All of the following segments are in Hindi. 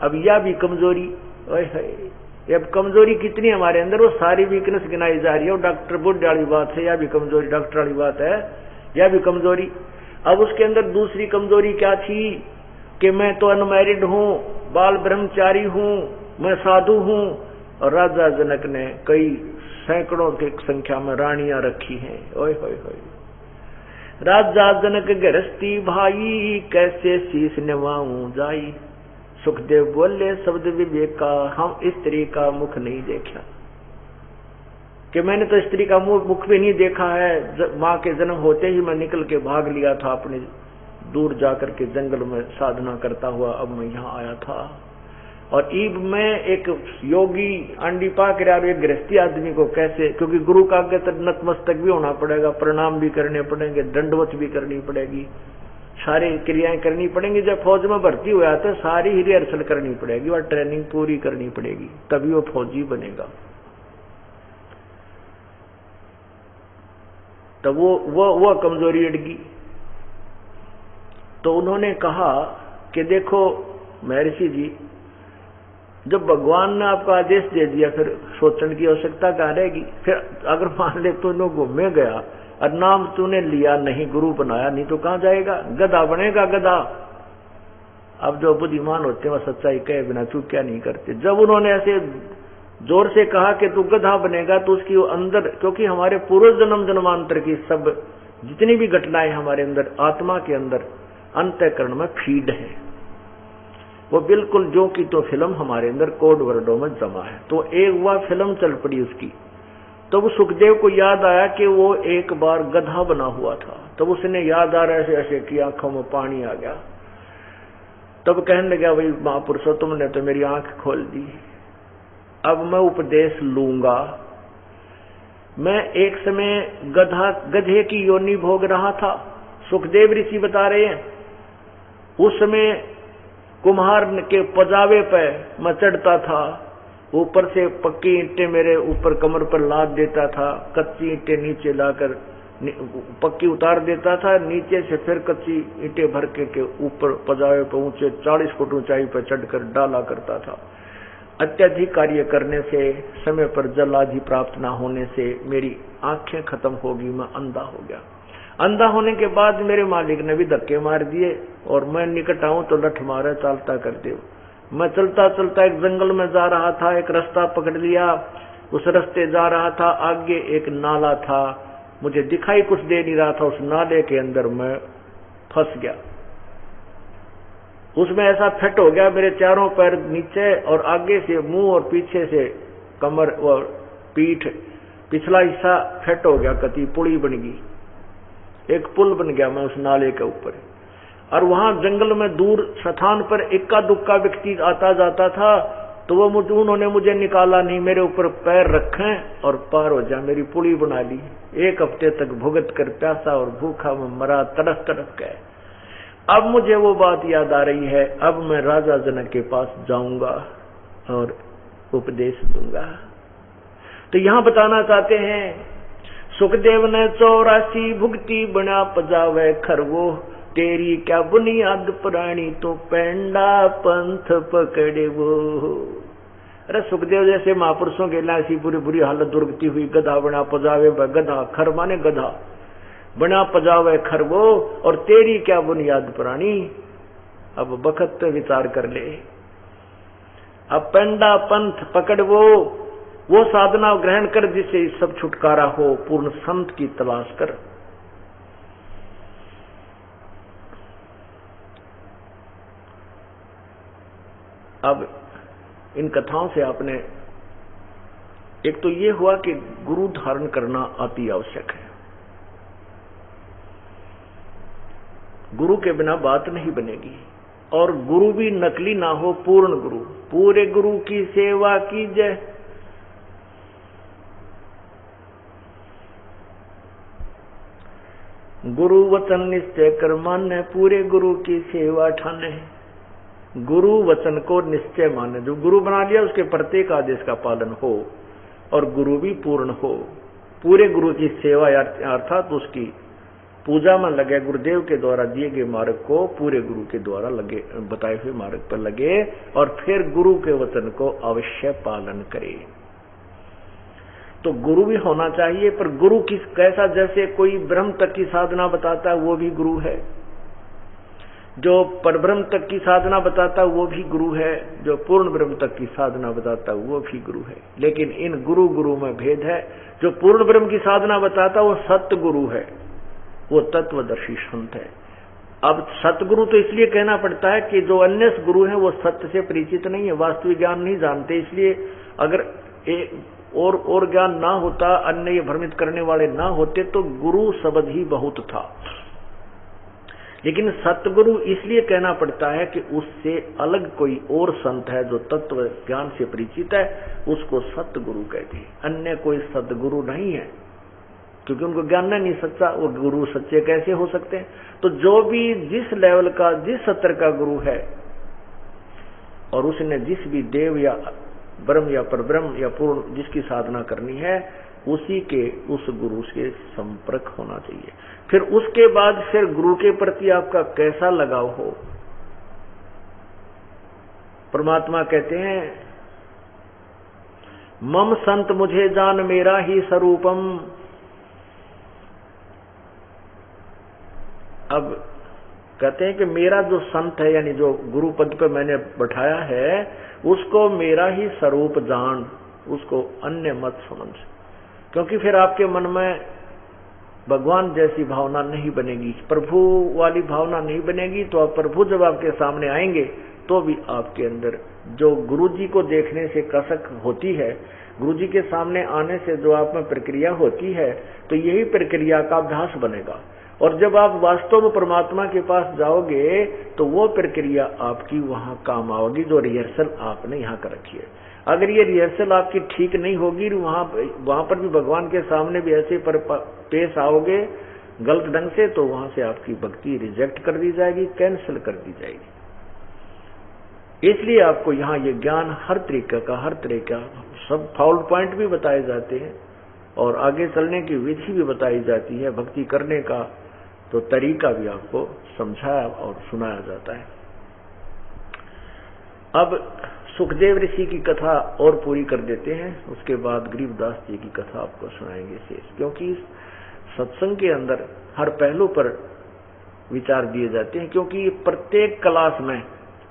अब यह भी कमजोरी, ओए है, अब कमजोरी कितनी हमारे अंदर, वो सारी वीकनेस गिनाई जा रही है। डॉक्टर बुढ़ वाली बात है, यह भी कमजोरी, डॉक्टर वाली बात है, यह भी कमजोरी। अब उसके अंदर दूसरी कमजोरी क्या थी कि मैं तो अनमैरिड हूं, बाल ब्रह्मचारी हूं, मैं साधु हूं, और राजा जनक ने कई सैकड़ों की संख्या में रानियां रखी हैं। ओए होए होए, राजा जनक गृहस्थी भाई, कैसे शीश नवाऊं जाई। सुखदेव बोले शब्द विवेका, हम स्त्री का मुख नहीं देखा, कि मैंने तो स्त्री का मुख भी नहीं देखा है। माँ के जन्म होते ही मैं निकल के भाग लिया था अपने दूर जाकर के जंगल में साधना करता हुआ, अब मैं यहाँ आया था। और ईब में एक योगी अंडी पाक रहा, एक गृहस्थी आदमी को कैसे, क्योंकि गुरु का आगे तक नतमस्तक भी होना पड़ेगा, प्रणाम भी करने पड़ेंगे, दंडवत भी करनी पड़ेगी, सारी क्रियाएं करनी पड़ेंगी। जब फौज में भर्ती हुआ तो सारी ही रिहर्सल करनी पड़ेगी और ट्रेनिंग पूरी करनी पड़ेगी, तभी वो फौजी बनेगा। तो वो कमजोरी अड़गी। तो उन्होंने कहा कि देखो महर्षि जी, जब भगवान ने आपको आदेश दे दिया फिर सोचने की आवश्यकता कहाँ रहेगी। फिर अगर मान ले तूने घूमे गया और नाम तूने लिया नहीं, गुरु बनाया नहीं, तो कहाँ जाएगा, गधा बनेगा गधा। अब जो बुद्धिमान होते हैं वह सच्चाई कहे बिना चूक क्या नहीं करते। जब उन्होंने ऐसे जोर से कहा कि तू गधा बनेगा, तो उसकी अंदर, क्योंकि हमारे पूर्व जन्म जन्मांतर की सब जितनी भी घटनाएं हमारे अंदर आत्मा के अंदर अंतःकरण में फीड है, वो बिल्कुल जो की तो फिल्म हमारे अंदर कोड वर्डों में जमा है। तो एक वह फिल्म चल पड़ी उसकी। तो वो सुखदेव को याद आया कि वो एक बार गधा बना हुआ था। तब उसने याद आ रहा ऐसे ऐसे की आंखों में पानी आ गया। तब कहने लगा, भाई महापुरुषों तुमने तो मेरी आंख खोल दी, अब मैं उपदेश लूंगा। मैं एक समय गधे की योनि भोग रहा था, सुखदेव ऋषि बता रहे हैं। उस समय कुम्हार के पजावे पे मैं चढ़ता था, ऊपर से पक्की ईंटें मेरे ऊपर कमर पर लाद देता था, कच्ची ईंटें नीचे लाकर पक्की उतार देता था, नीचे से फिर कच्ची ईंटें भर के ऊपर पजावे पर ऊंचे 40 फुट ऊंचाई पर चढ़कर डाला करता था। अत्यधिक कार्य करने से, समय पर जल आदि प्राप्त न होने से मेरी आंखें खत्म होगी, मैं अंधा हो गया। अंधा होने के बाद मेरे मालिक ने भी धक्के मार दिए और मैं निकट आऊं तो लठ मारे, चालता कर दे। मैं चलता चलता एक जंगल में जा रहा था, एक रास्ता पकड़ लिया, उस रास्ते जा रहा था, आगे एक नाला था, मुझे दिखाई कुछ दे नहीं रहा था, उस नाले के अंदर मैं फंस गया। उसमें ऐसा फिट हो गया, मेरे चारों पैर नीचे और आगे से मुंह और पीछे से कमर और पीठ, पिछला हिस्सा फिट हो गया, कति पुली बन गई, एक पुल बन गया मैं उस नाले के ऊपर। और वहां जंगल में दूर स्थान पर इक्का दुक्का व्यक्ति आता जाता था, तो वो उन्होंने मुझे निकाला नहीं, मेरे ऊपर पैर रखे और पार हो जा, मेरी पुली बना ली। 1 हफ्ते तक भुगत कर प्यासा और भूखा में मरा, तड़प तड़प गए। अब मुझे वो बात याद आ रही है, अब मैं राजा जनक के पास जाऊंगा और उपदेश दूंगा। तो यहां बताना चाहते हैं, सुखदेव ने 84 भुगती बना पजावे खरगो, तेरी क्या बुनियाद पुरानी तो पेंडा पंथ पकड़े वो। अरे सुखदेव जैसे महापुरुषों के लिए ऐसी पूरी बुरी हालत दुर्गति हुई, गधा बना पजावे, गधा खर माने गधा बना पजावे खरगो, और तेरी क्या बुनियाद पुरानी। अब बखत पे विचार कर ले। अब पेंडा पंथ पकड़ वो साधना ग्रहण कर जिससे सब छुटकारा हो, पूर्ण संत की तलाश कर। अब इन कथाओं से आपने एक तो ये हुआ कि गुरु धारण करना अति आवश्यक है। गुरु के बिना बात नहीं बनेगी, और गुरु भी नकली ना हो, पूर्ण गुरु। पूरे गुरु की सेवा कीजिए। गुरु वचन निश्चय कर माने, पूरे गुरु की सेवा ठाने। गुरु वचन को निश्चय माने, जो गुरु बना लिया उसके प्रत्येक आदेश का पालन हो, और गुरु भी पूर्ण हो। पूरे गुरु की सेवा अर्थात उसकी पूजा में लगे, गुरुदेव के द्वारा दिए गए मार्ग को पूरे गुरु के द्वारा लगे, बताए हुए मार्ग पर लगे और फिर गुरु के वचन को अवश्य पालन करे। तो गुरु भी होना चाहिए, पर गुरु किस कैसा, जैसे कोई ब्रह्म तक की साधना बताता है वो भी गुरु है, जो परब्रह्म तक की साधना बताता है वो भी गुरु है, जो पूर्ण ब्रह्म तक की साधना बताता है वो भी गुरु है। लेकिन इन गुरु गुरु में भेद है। जो पूर्ण ब्रह्म की साधना बताता है वो सत्य गुरु है, वो तत्वदर्शी संत है। अब सतगुरु तो इसलिए कहना पड़ता है कि जो अन्य गुरु हैं वो सत्य से परिचित नहीं है, वास्तविक ज्ञान नहीं जानते। इसलिए अगर और ज्ञान ना होता, अन्य भ्रमित करने वाले ना होते तो गुरु शब्द ही बहुत था। लेकिन सतगुरु इसलिए कहना पड़ता है कि उससे अलग कोई और संत है जो तत्व ज्ञान से परिचित है, उसको सतगुरु कहते हैं। अन्य कोई सतगुरु नहीं है, क्योंकि उनको ज्ञान नहीं सच्चा, वो गुरु सच्चे कैसे हो सकते हैं। तो जो भी जिस लेवल का, जिस स्तर का गुरु है और उसने जिस भी देव या ब्रह्म या परब्रह्म या पूर्ण जिसकी साधना करनी है, उसी के उस गुरु से संपर्क होना चाहिए। फिर उसके बाद फिर गुरु के प्रति आपका कैसा लगाव हो। परमात्मा कहते हैं मम संत मुझे जान मेरा ही स्वरूपम। अब कहते हैं कि मेरा जो संत है, यानी जो गुरु पद पे मैंने बैठाया है, उसको मेरा ही स्वरूप जान, उसको अन्य मत समझ। क्योंकि फिर आपके मन में भगवान जैसी भावना नहीं बनेगी, प्रभु वाली भावना नहीं बनेगी। तो आप प्रभु जब आपके सामने आएंगे तो भी आपके अंदर जो गुरु जी को देखने से कसक होती है, गुरु जी के सामने आने से जो आप में प्रक्रिया होती है, तो यही प्रक्रिया का अभ्यास बनेगा। और जब आप वास्तव में परमात्मा के पास जाओगे तो वो प्रक्रिया आपकी वहां काम आएगी जो रिहर्सल आपने यहाँ कर रखी है। अगर ये रिहर्सल आपकी ठीक नहीं होगी, वहां पर भी भगवान के सामने भी ऐसे पेश आओगे गलत ढंग से, तो वहां से आपकी भक्ति रिजेक्ट कर दी जाएगी, कैंसिल कर दी जाएगी। इसलिए आपको यहाँ ये ज्ञान हर तरीके का, हर तरह का सब फाउल पॉइंट भी बताए जाते हैं और आगे चलने की विधि भी बताई जाती है, भक्ति करने का तो तरीका भी आपको समझाया और सुनाया जाता है। अब सुखदेव ऋषि की कथा और पूरी कर देते हैं, उसके बाद गरीबदास जी की कथा आपको सुनाएंगे शेष। क्योंकि सत्संग के अंदर हर पहलू पर विचार दिए जाते हैं, क्योंकि प्रत्येक क्लास में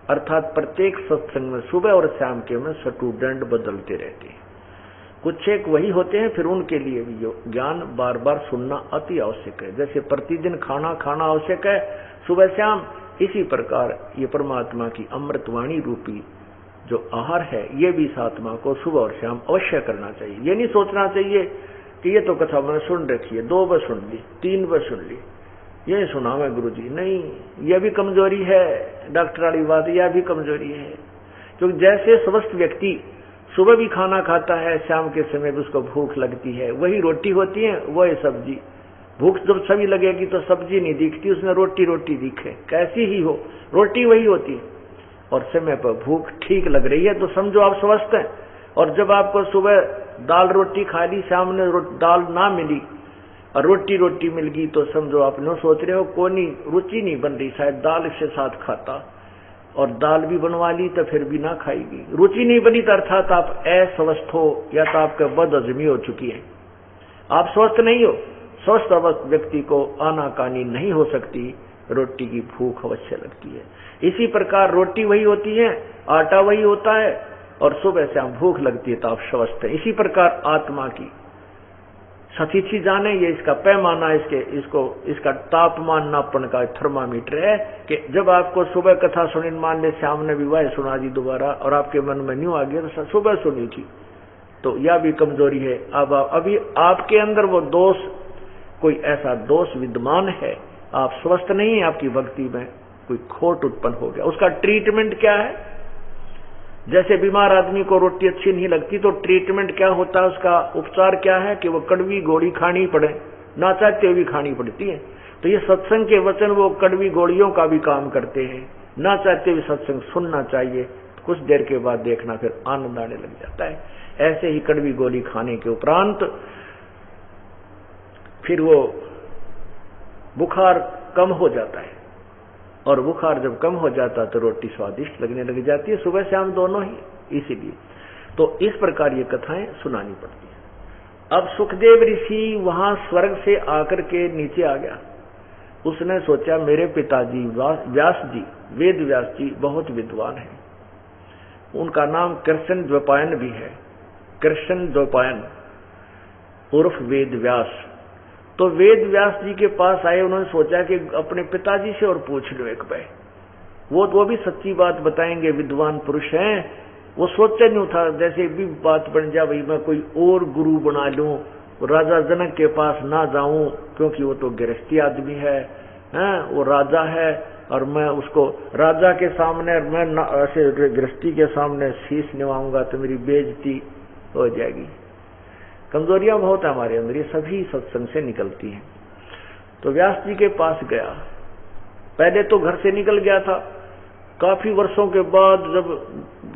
अर्थात प्रत्येक सत्संग में सुबह और शाम के में स्टूडेंट बदलते रहते हैं। कुछ एक वही होते हैं, फिर उनके लिए भी ज्ञान बार बार सुनना अति आवश्यक है। जैसे प्रतिदिन खाना खाना आवश्यक है सुबह शाम, इसी प्रकार ये परमात्मा की अमृतवाणी रूपी जो आहार है, ये भी इस आत्मा को सुबह और शाम अवश्य करना चाहिए। ये नहीं सोचना चाहिए कि ये तो कथा मैंने सुन रखी है, 2 बार सुन ली, 3 बार सुन ली, ये सुना मैं गुरु जी। नहीं, यह भी कमजोरी है, डॉक्टर वाली बात, यह भी कमजोरी है। क्योंकि जैसे स्वस्थ व्यक्ति सुबह भी खाना खाता है, शाम के समय भी उसको भूख लगती है, वही रोटी होती है, वही सब्जी। भूख जब सभी लगेगी तो सब्जी नहीं दिखती, उसमें रोटी रोटी दिखे, कैसी ही हो रोटी वही होती है। और समय पर भूख ठीक लग रही है तो समझो आप स्वस्थ हैं। और जब आपको सुबह दाल रोटी खा ली, शाम ने दाल ना मिली और रोटी रोटी मिल गई, तो समझो आप न सोच रहे हो कोई रुचि नहीं बन रही, शायद दाल के साथ खाता, और दाल भी बनवा ली तो फिर भी ना खाएगी, रुचि नहीं बनी, तो अर्थात आप अस्वस्थ हो या तो आपके बदहजमी हो चुकी है, आप स्वस्थ नहीं हो। स्वस्थ व्यक्ति को आनाकानी नहीं हो सकती, रोटी की भूख अवश्य लगती है। इसी प्रकार रोटी वही होती है, आटा वही होता है, और सुबह शाम भूख लगती है तो आप स्वस्थ हैं। इसी प्रकार आत्मा की सतीथी जाने, ये इसका पैमाना, इसका तापमान नापन का थर्मामीटर है कि जब आपको सुबह कथा सुनी, मान ले शाम ने विवाह सुना दी दोबारा और आपके मन में न्यू आ गया तो सुबह सुनी थी, तो यह भी कमजोरी है। अब अभी आपके अंदर वो दोष, कोई ऐसा दोष विद्यमान है, आप स्वस्थ नहीं है, आपकी भक्ति में कोई खोट उत्पन्न हो गया। उसका ट्रीटमेंट क्या है? जैसे बीमार आदमी को रोटी अच्छी नहीं लगती तो ट्रीटमेंट क्या होता है, उसका उपचार क्या है कि वो कड़वी गोली खानी पड़े, ना चाहते हुए भी खानी पड़ती है। तो ये सत्संग के वचन वो कड़वी गोलियों का भी काम करते हैं, ना चाहते हुए सत्संग सुनना चाहिए, कुछ देर के बाद देखना फिर आनंद आने लग जाता है। ऐसे ही कड़वी गोली खाने के उपरांत फिर वो बुखार कम हो जाता है, और बुखार जब कम हो जाता तो रोटी स्वादिष्ट लगने लग जाती है, सुबह शाम दोनों ही। इसीलिए तो इस प्रकार ये कथाएं सुनानी पड़ती है। अब सुखदेव ऋषि वहां स्वर्ग से आकर के नीचे आ गया। उसने सोचा मेरे पिताजी व्यास जी, वेद व्यास जी बहुत विद्वान हैं, उनका नाम कृष्ण द्वैपायन भी है, कृष्ण द्वैपायन उर्फ वेद व्यास। तो वेद व्यास जी के पास आए, उन्होंने सोचा कि अपने पिताजी से और पूछ लो एक बार, वो भी सच्ची बात बताएंगे, विद्वान पुरुष हैं। वो सोचा नहीं था जैसे भी बात बन जाए भाई मैं कोई और गुरु बना लूं, राजा जनक के पास ना जाऊं, क्योंकि वो तो गृहस्थी आदमी है, वो राजा है, और मैं उसको राजा के सामने मैं ऐसे गृहस्थी के सामने शीश निभाऊंगा तो मेरी बेइज्जती हो जाएगी। कमजोरियां बहुत है हमारे अंदर, ये सभी सत्संग से निकलती हैं। तो व्यास जी के पास गया, पहले तो घर से निकल गया था, काफी वर्षों के बाद जब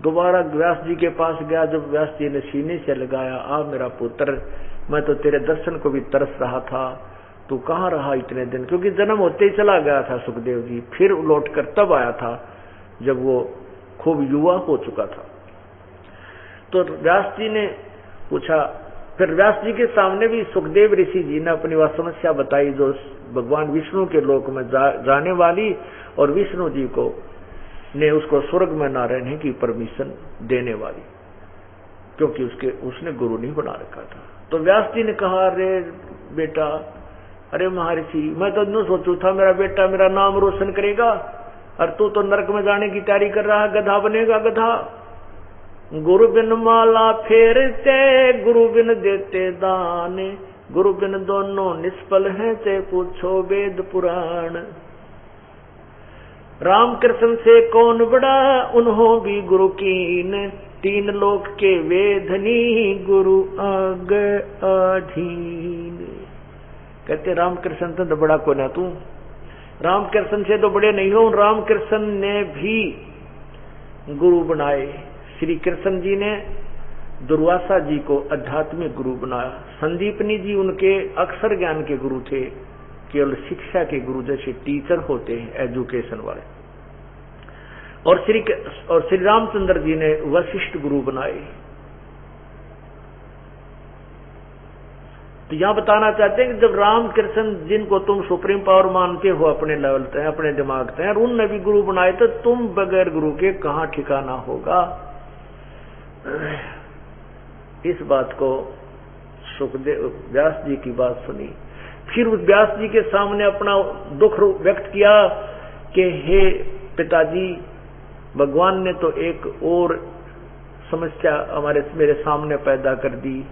दोबारा व्यास जी के पास गया, जब व्यास जी ने सीने से लगाया, आ मेरा पुत्र, मैं तो तेरे दर्शन को भी तरस रहा था, तू कहाँ रहा इतने दिन, क्योंकि जन्म होते ही चला गया था सुखदेव जी, फिर लौटकर तब आया था जब वो खूब युवा हो चुका था। तो व्यास जी ने पूछा, फिर व्यास जी के सामने भी सुखदेव ऋषि जी ने अपनी वह समस्या बताई जो भगवान विष्णु के लोक में जाने वाली, और विष्णु जी को ने उसको स्वर्ग में न रहने की परमिशन देने वाली, क्योंकि उसने गुरु नहीं बना रखा था। तो व्यास जी ने कहा, अरे बेटा, अरे महर्षि, मैं तो यूं सोचू था मेरा बेटा मेरा नाम रोशन करेगा, और तू तो नरक में जाने की तैयारी कर रहा है, गधा बनेगा गधा। गुरु बिन माला फेरते, गुरु बिन देते दान, गुरु बिन दोनों निष्फल हैं, ते पूछो वेद पुराण। राम कृष्ण से कौन बड़ा, उन्हों भी गुरु कीन, तीन लोक के वेधनी, गुरु आग अधीन। कहते राम कृष्ण तो बड़ा को ना, तू राम कृष्ण से तो बड़े नहीं हो। राम कृष्ण ने भी गुरु बनाए। श्री कृष्ण जी ने दुर्वासा जी को आध्यात्मिक गुरु बनाया, संदीपनी जी उनके अक्षर ज्ञान के गुरु थे, केवल शिक्षा के गुरु जैसे टीचर होते हैं एजुकेशन वाले, और श्री रामचंद्र जी ने वशिष्ठ गुरु बनाए। तो यहां बताना चाहते हैं कि जब राम कृष्ण जिनको तुम सुप्रीम पावर मानते हो अपने लेवल पे, अपने दिमाग पे, और उनने भी गुरु बनाए, तो तुम बगैर गुरु के कहां ठिकाना होगा। इस बात को सुखदेव व्यास जी की बात सुनी, फिर उस व्यास जी के सामने अपना दुख व्यक्त किया कि हे पिताजी, भगवान ने तो एक और समस्या मेरे सामने पैदा कर दी।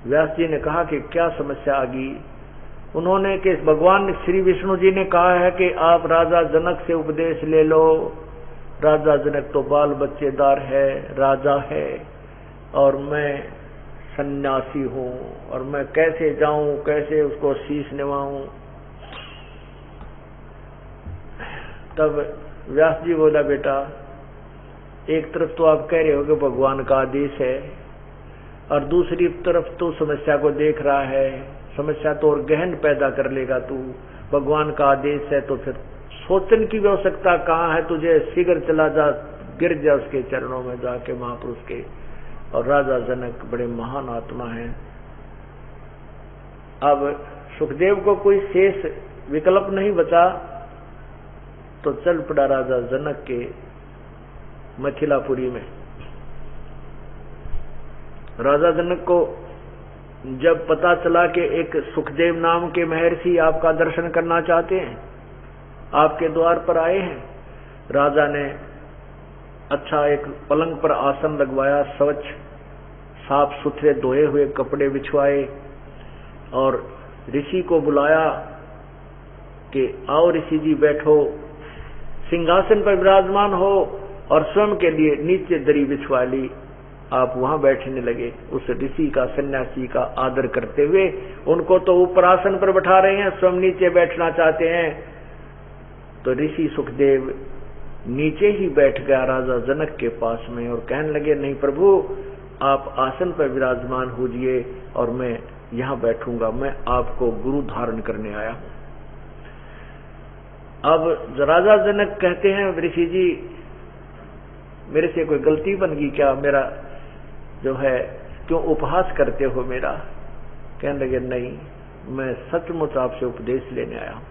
व्यास जी ने कहा कि क्या समस्या आ गई। उन्होंने कि भगवान श्री विष्णु जी ने कहा है कि आप राजा जनक से उपदेश ले लो। राजा जनक तो बाल बच्चेदार है, राजा है, और मैं सन्यासी हूं, और मैं कैसे जाऊं, कैसे उसको शीश निभाऊं। तब व्यास जी बोला, बेटा एक तरफ तो आप कह रहे हो कि भगवान का आदेश है, और दूसरी तरफ तो समस्या को देख रहा है, समस्या तो और गहन पैदा कर लेगा तू। भगवान का आदेश है तो फिर सोचने की आवश्यकता कहाँ है तुझे, शीघ्र चला जा, गिर जा उसके चरणों में जाके, महापुरुष के। और राजा जनक बड़े महान आत्मा हैं। अब सुखदेव को कोई शेष विकल्प नहीं बचा, तो चल पड़ा राजा जनक के मिथिलापुरी में। राजा जनक को जब पता चला कि एक सुखदेव नाम के महर्षि आपका दर्शन करना चाहते हैं, आपके द्वार पर आए हैं, राजा ने अच्छा एक पलंग पर आसन लगवाया, स्वच्छ साफ सुथरे धोए हुए कपड़े बिछवाए, और ऋषि को बुलाया कि आओ ऋषि जी बैठो, सिंहासन पर विराजमान हो, और स्वयं के लिए नीचे दरी बिछवा ली। आप वहां बैठने लगे। उस ऋषि का, सन्यासी का आदर करते हुए, उनको तो ऊपर आसन पर बैठा रहे हैं, स्वयं नीचे बैठना चाहते हैं। तो ऋषि सुखदेव नीचे ही बैठ गया राजा जनक के पास में, और कहने लगे, नहीं प्रभु, आप आसन पर विराजमान होइए और मैं यहां बैठूंगा, मैं आपको गुरु धारण करने आया हूं। अब राजा जनक कहते हैं ऋषि जी मेरे से कोई गलती बन गई क्या, मेरा जो है क्यों उपहास करते हो मेरा। कहने लगे नहीं, मैं सचमुच आपसे उपदेश लेने आया हूं।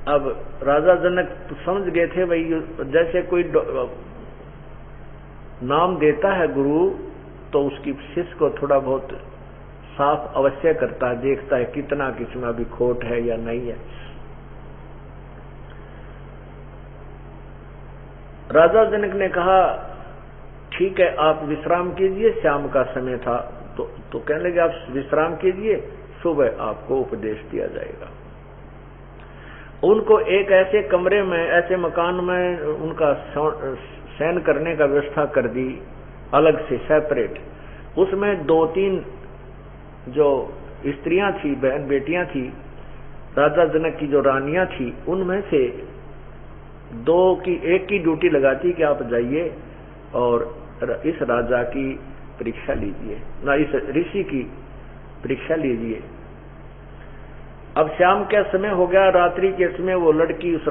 अब राजा जनक समझ गए थे भाई, जैसे कोई नाम देता है गुरु तो उसकी शिष्य को थोड़ा बहुत साफ अवश्य करता है, देखता है कितना किसमें अभी खोट है या नहीं है। राजा जनक ने कहा ठीक है आप विश्राम कीजिए, शाम का समय था तो कहने लगे आप विश्राम कीजिए, सुबह आपको उपदेश दिया जाएगा। उनको एक ऐसे कमरे में, ऐसे मकान में उनका शयन करने का व्यवस्था कर दी, अलग से सेपरेट। उसमें 2-3 जो स्त्रियां थी, बहन बेटियां थी, राजा जनक की जो रानियां थी, उनमें से 2 की एक की ड्यूटी लगाती कि आप जाइए और इस राजा की परीक्षा लीजिए, ना इस ऋषि की परीक्षा लीजिए। अब शाम का समय हो गया, रात्रि के समय वो लड़की उस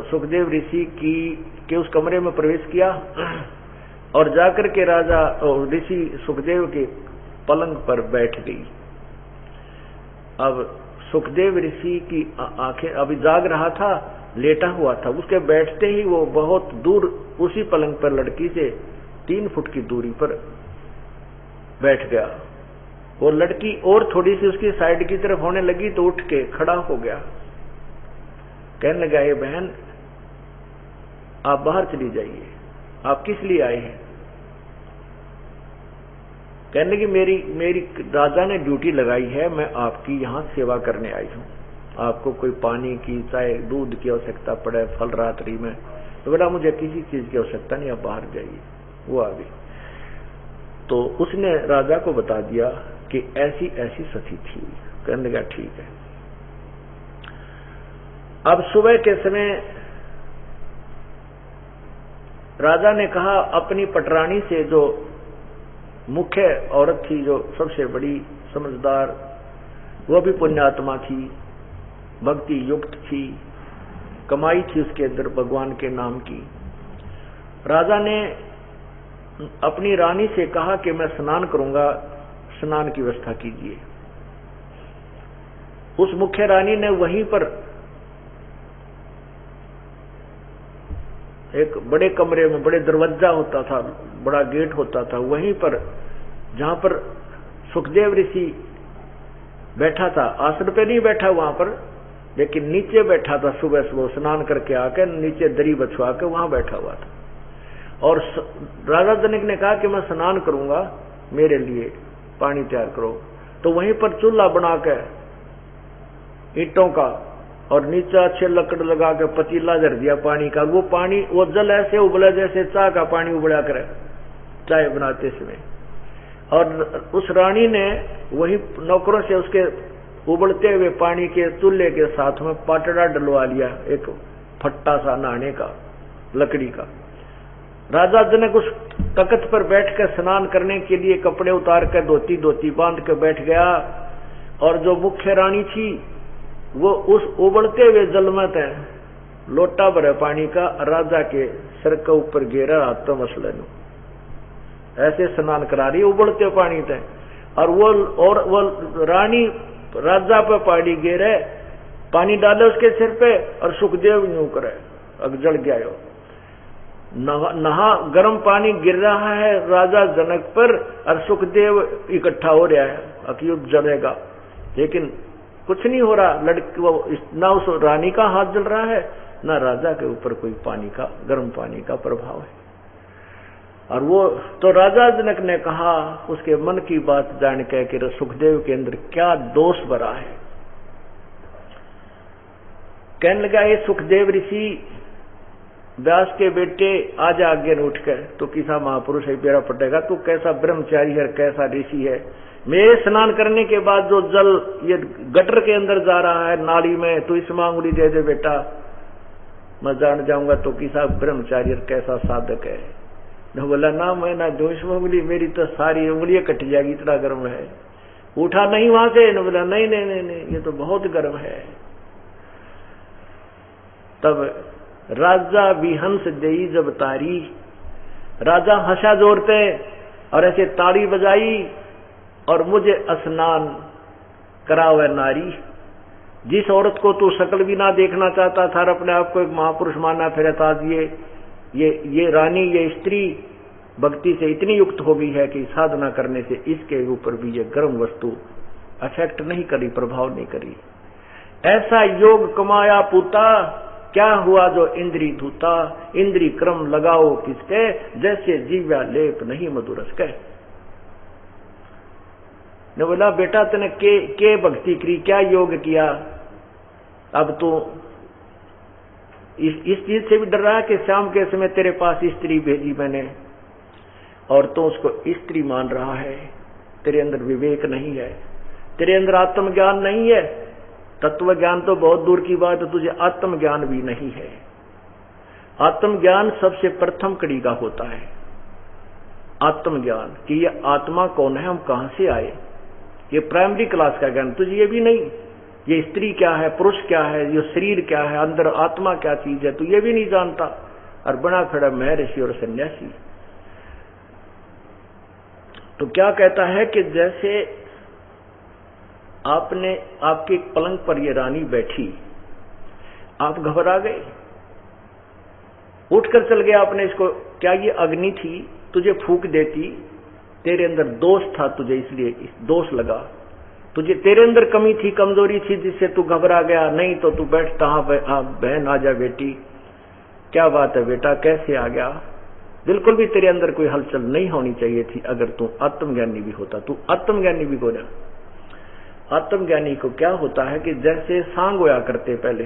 सुखदेव ऋषि के उस कमरे में प्रवेश किया और जाकर के राजा ऋषि सुखदेव के पलंग पर बैठ गई। अब सुखदेव ऋषि की आंखें, अभी जाग रहा था, लेटा हुआ था, उसके बैठते ही वो बहुत दूर उसी पलंग पर लड़की से 3 फुट की दूरी पर बैठ गया। वो लड़की और थोड़ी सी उसकी साइड की तरफ होने लगी तो उठ के खड़ा हो गया। कहने लगा ये बहन आप बाहर चली जाइए, आप किस लिए आए हैं। कहने लगी मेरी राजा ने ड्यूटी लगाई है, मैं आपकी यहाँ सेवा करने आई हूँ। आपको कोई पानी की, चाहे दूध की आवश्यकता पड़े फल रात्रि में, तो बोला मुझे किसी चीज की आवश्यकता नहीं, आप बाहर जाइए। वो आ गई तो उसने राजा को बता दिया कि ऐसी ऐसी सती थी। कहने लगा ठीक है। अब सुबह के समय राजा ने कहा अपनी पटरानी से, जो मुख्य औरत थी, जो सबसे बड़ी समझदार, वो भी पुण्यात्मा थी, भक्ति युक्त थी, कमाई थी उसके अंदर भगवान के नाम की। राजा ने अपनी रानी से कहा कि मैं स्नान करूंगा, स्नान की व्यवस्था कीजिए। उस मुख्य रानी ने वहीं पर एक बड़े कमरे में, बड़े दरवाजा होता था, बड़ा गेट होता था, वहीं पर जहां पर सुखदेव ऋषि बैठा था, आसन पे नहीं बैठा वहां पर, लेकिन नीचे बैठा था। सुबह सुबह स्नान करके आकर नीचे दरी बछवा के वहां बैठा हुआ था। और राजा जनक ने कहा कि मैं स्नान करूंगा, मेरे लिए पानी तैयार करो। तो वहीं पर चूल्हा बना के ईंटों का और नीचे अच्छे लकड़ लगा के पतीला धर दिया पानी का। वो पानी, वो जल ऐसे उबला जैसे चाय का पानी उबला करे चाय बनाते समय। और उस रानी ने वही नौकरों से उसके उबलते हुए पानी के चूल्हे के साथ में पाटड़ा डलवा लिया, एक फट्टा सा नहाने का लकड़ी का। राजा जनक उस तख्त पर बैठकर स्नान करने के लिए कपड़े उतार कर धोती बांध कर बैठ गया। और जो मुख्य रानी थी वो उस उबलते हुए जल में लोटा भरे पानी का राजा के सिर के ऊपर गिरा, हाथ तो मसले ऐसे स्नान करा रही उबलते पानी थे। और वो रानी राजा पे पानी गिरे, पानी डाले उसके सिर पे और सुखदेव यूं करे, अग जल गया। नहा गर्म पानी गिर रहा है राजा जनक पर और सुखदेव इकट्ठा हो रहा है, अक्युत जलेगा, लेकिन कुछ नहीं हो रहा। लड़की ना उस रानी का हाथ जल रहा है, ना राजा के ऊपर कोई पानी का, गर्म पानी का प्रभाव है। और वो तो राजा जनक ने कहा, उसके मन की बात जान के कि सुखदेव के अंदर क्या दोष भरा है। कहने लगा ये सुखदेव ऋषि व्यास के बेटे, आज आगे उठ कर, तो किसा महापुरुष है, बेरा पटेगा, तू कैसा ब्रह्मचारी है, कैसा ऋषि है। मेरे स्नान करने के बाद जो जल ये गटर के अंदर जा रहा है नाली में, तो इस मांगुली दे दे बेटा, मैं जान जाऊंगा तो किसा ब्रह्मचारी कैसा साधक है। न बोला ना मैं ना दो इस उंगली, मेरी तो सारी उंगलियां कट जाएगी, इतना गर्म है। उठा नहीं वहां से, न बोला नहीं नहीं नहीं नहीं ये तो बहुत गर्म है। तब राजा विहंस देई जब तारी, राजा हंसा जोर पे और ऐसे ताड़ी बजाई, और मुझे स्नान करावे नारी। जिस औरत को तू शकल भी ना देखना चाहता था और अपने आप को एक महापुरुष मानना फिरता, ये रानी, ये स्त्री भक्ति से इतनी युक्त हो गई है कि साधना करने से इसके ऊपर भी ये गर्म वस्तु अफेक्ट नहीं करी, प्रभाव नहीं करी। ऐसा योग कमाया पूता, क्या हुआ जो इंद्री धूता। इंद्री क्रम लगाओ किसके, जैसे जीव्या लेप नहीं मधुरस के। ने बोला बेटा तने के भक्ति करी, क्या योग किया। अब तो इस चीज से भी डर रहा है कि शाम के समय तेरे पास स्त्री भेजी मैंने और तो उसको स्त्री मान रहा है। तेरे अंदर विवेक नहीं है, तेरे अंदर आत्मज्ञान नहीं है। तत्व ज्ञान तो बहुत दूर की बात है, तुझे आत्मज्ञान भी नहीं है। आत्मज्ञान सबसे प्रथम कड़ी का होता है। आत्मज्ञान कि ये आत्मा कौन है, हम कहां से आए, ये प्राइमरी क्लास का ज्ञान। तुझे ये भी नहीं, ये स्त्री क्या है, पुरुष क्या है, ये शरीर क्या है, अंदर आत्मा क्या चीज है, तू ये भी नहीं जानता और बना खड़ा महर्षि और सन्यासी। तो क्या कहता है कि जैसे आपके पलंग पर ये रानी बैठी, आप घबरा गए, उठकर चल गया आपने इसको, क्या ये अग्नि थी, तुझे फूंक देती, तेरे अंदर दोष था, तुझे इसलिए दोष लगा, तुझे तेरे अंदर कमी थी, कमजोरी थी जिससे तू घबरा गया। नहीं तो तू बैठता, बहन आ जा बेटी, क्या बात है बेटा, कैसे आ गया। बिल्कुल भी तेरे अंदर कोई हलचल नहीं होनी चाहिए थी। अगर तू आत्मज्ञानी भी होता, तू आत्मज्ञानी भी होना। आत्मज्ञानी को क्या होता है कि जैसे सांग होया करते पहले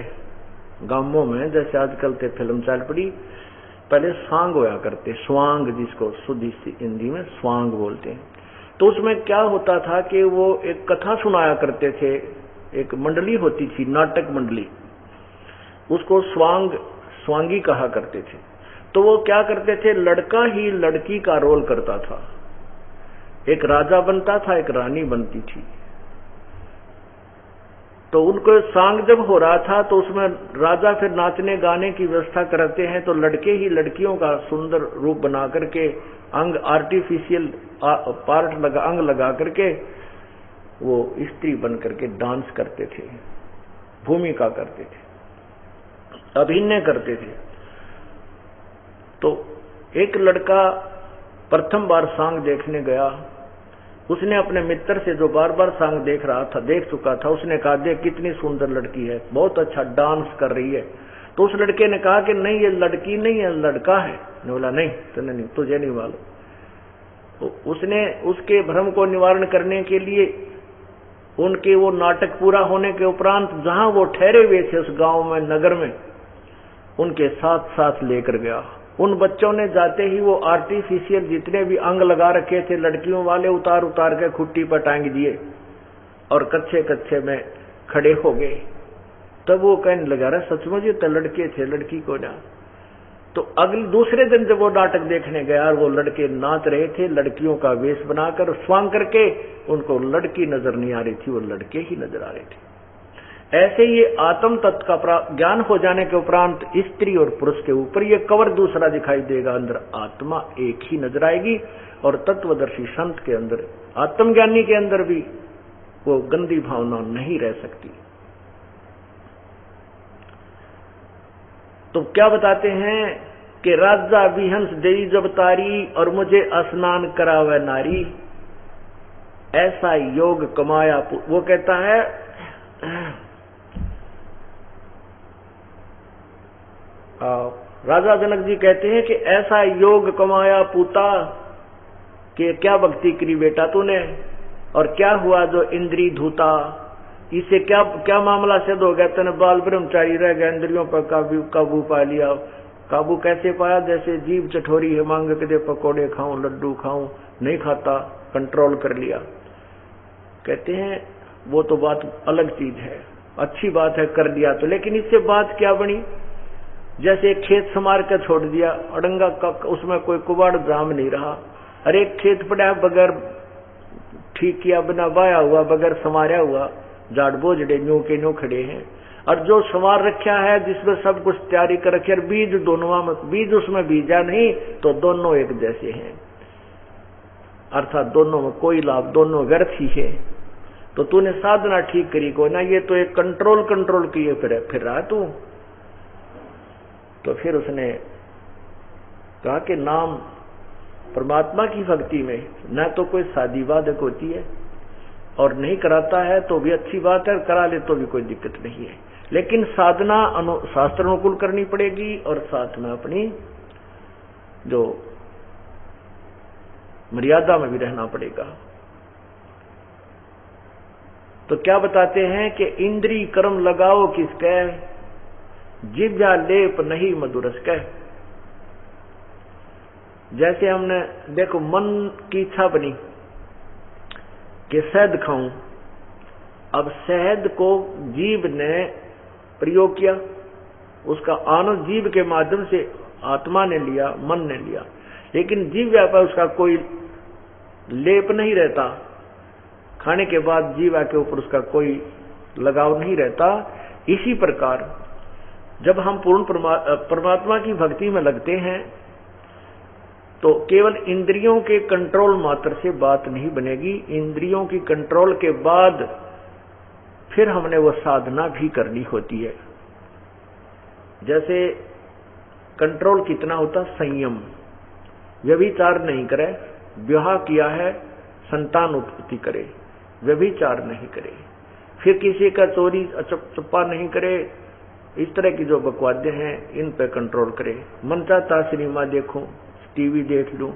गांवों में, जैसे आजकल ते फिल्म चल पड़ी, पहले सांग होया करते, स्वांग जिसको शुद्ध हिंदी में स्वांग बोलते हैं। तो उसमें क्या होता था कि वो एक कथा सुनाया करते थे, एक मंडली होती थी, नाटक मंडली, उसको स्वांगी कहा करते थे। तो वो क्या करते थे, लड़का ही लड़की का रोल करता था, एक राजा बनता था, एक रानी बनती थी। तो उनको सांग जब हो रहा था तो उसमें राजा फिर नाचने गाने की व्यवस्था करते हैं, तो लड़के ही लड़कियों का सुंदर रूप बना करके अंग आर्टिफिशियल अंग लगा करके वो स्त्री बन करके डांस करते थे, भूमिका करते थे, अभिनय करते थे। तो एक लड़का प्रथम बार सांग देखने गया, उसने अपने मित्र से जो बार बार सांग देख चुका था, उसने कहा देख कितनी सुंदर लड़की है, बहुत अच्छा डांस कर रही है। तो उस लड़के ने कहा कि नहीं ये लड़की नहीं है, लड़का है। ने बोला नहीं तूने नहीं, तुझे नहीं मालूम। तो उसने उसके भ्रम को निवारण करने के लिए उनके वो नाटक पूरा होने के उपरांत जहां वो ठहरे हुए थे उस गांव में, नगर में, उनके साथ साथ लेकर गया। उन बच्चों ने जाते ही वो आर्टिफिशियल जितने भी अंग लगा रखे थे लड़कियों वाले उतार उतार के खुट्टी पर टांग दिए और कच्चे कच्चे में खड़े हो गए। तब वो कहने लगा रहा सचमुच ये तो लड़के थे, लड़की को ना। तो अगले दूसरे दिन जब वो नाटक देखने गया, वो लड़के नाच रहे थे लड़कियों का वेश बनाकर, स्वांग करके, उनको लड़की नजर नहीं आ रही थी, वो लड़के ही नजर आ रहे थे। ऐसे ये आत्म तत्व का ज्ञान हो जाने के उपरांत स्त्री और पुरुष के ऊपर ये कवर दूसरा दिखाई देगा, अंदर आत्मा एक ही नजर आएगी। और तत्वदर्शी संत के अंदर, आत्मज्ञानी के अंदर भी वो गंदी भावना नहीं रह सकती। तो क्या बताते हैं कि राजा विहंस देई जब तारी, और मुझे स्नान करावे नारी, ऐसा योग कमाया। वो कहता है राजा जनक जी कहते हैं कि ऐसा योग कमाया पूता, कि क्या भक्ति करी बेटा तूने, और क्या हुआ जो इंद्री धूता। इसे क्या क्या मामला सिद्ध हो गया, तूने बाल ब्रह्मचारी रह गया, इंद्रियों पर काबू पा लिया। काबू कैसे पाया, जैसे जीभ चठोरी है, मांग के दे पकौड़े खाऊं लड्डू खाऊं, नहीं खाता, कंट्रोल कर लिया। कहते हैं वो तो बात अलग चीज है, अच्छी बात है कर दिया तो, लेकिन इससे बात क्या बनी। जैसे खेत संवार कर छोड़ दिया, अड़ंगा का उसमें कोई कुबाड़ जाम नहीं रहा, अरे खेत पड़ा बगैर ठीक किया, बिना बाया हुआ, बगैर संवारा हुआ, जाड़ बोझड़े न्यू के न्यू खड़े हैं। और जो संवार रखा है, जिसमें सब कुछ तैयारी कर रखी है, बीज दोनों में, बीज उसमें बीजा नहीं, तो दोनों एक जैसे हैं, अर्थात दोनों में कोई लाभ, दोनों व्यर्थ ही है। तो तूने साधना ठीक करी को ना, ये तो एक कंट्रोल किए फिर रहा तू। तो फिर उसने कहा कि नाम परमात्मा की भक्ति में न तो कोई शादी वादक होती है, और नहीं कराता है तो भी अच्छी बात है, करा ले तो भी कोई दिक्कत नहीं है, लेकिन साधना शास्त्र अनुकूल करनी पड़ेगी, और साथ में अपनी जो मर्यादा में भी रहना पड़ेगा। तो क्या बताते हैं कि इंद्री कर्म लगाओ किसके, जिव्या लेप नहीं मधुरस कह। जैसे हमने देखो मन की इच्छा बनी कि शहद खाऊं, अब शहद को जीभ ने प्रयोग किया, उसका आनंद जीभ के माध्यम से आत्मा ने लिया, मन ने लिया, लेकिन जीवा पर उसका कोई लेप नहीं रहता, खाने के बाद जीवा के ऊपर उसका कोई लगाव नहीं रहता। इसी प्रकार जब हम पूर्ण परमात्मा की भक्ति में लगते हैं तो केवल इंद्रियों के कंट्रोल मात्र से बात नहीं बनेगी, इंद्रियों की कंट्रोल के बाद फिर हमने वो साधना भी करनी होती है। जैसे कंट्रोल कितना होता, संयम, व्यभिचार नहीं करे, विवाह किया है संतान उत्पत्ति करे, व्यभिचार नहीं करे, फिर किसी का चोरी चप्पा नहीं करे, इस तरह की जो बकवादे हैं इन पे कंट्रोल करे। मन चाहता सिनेमा देखूं, टीवी देख लूं,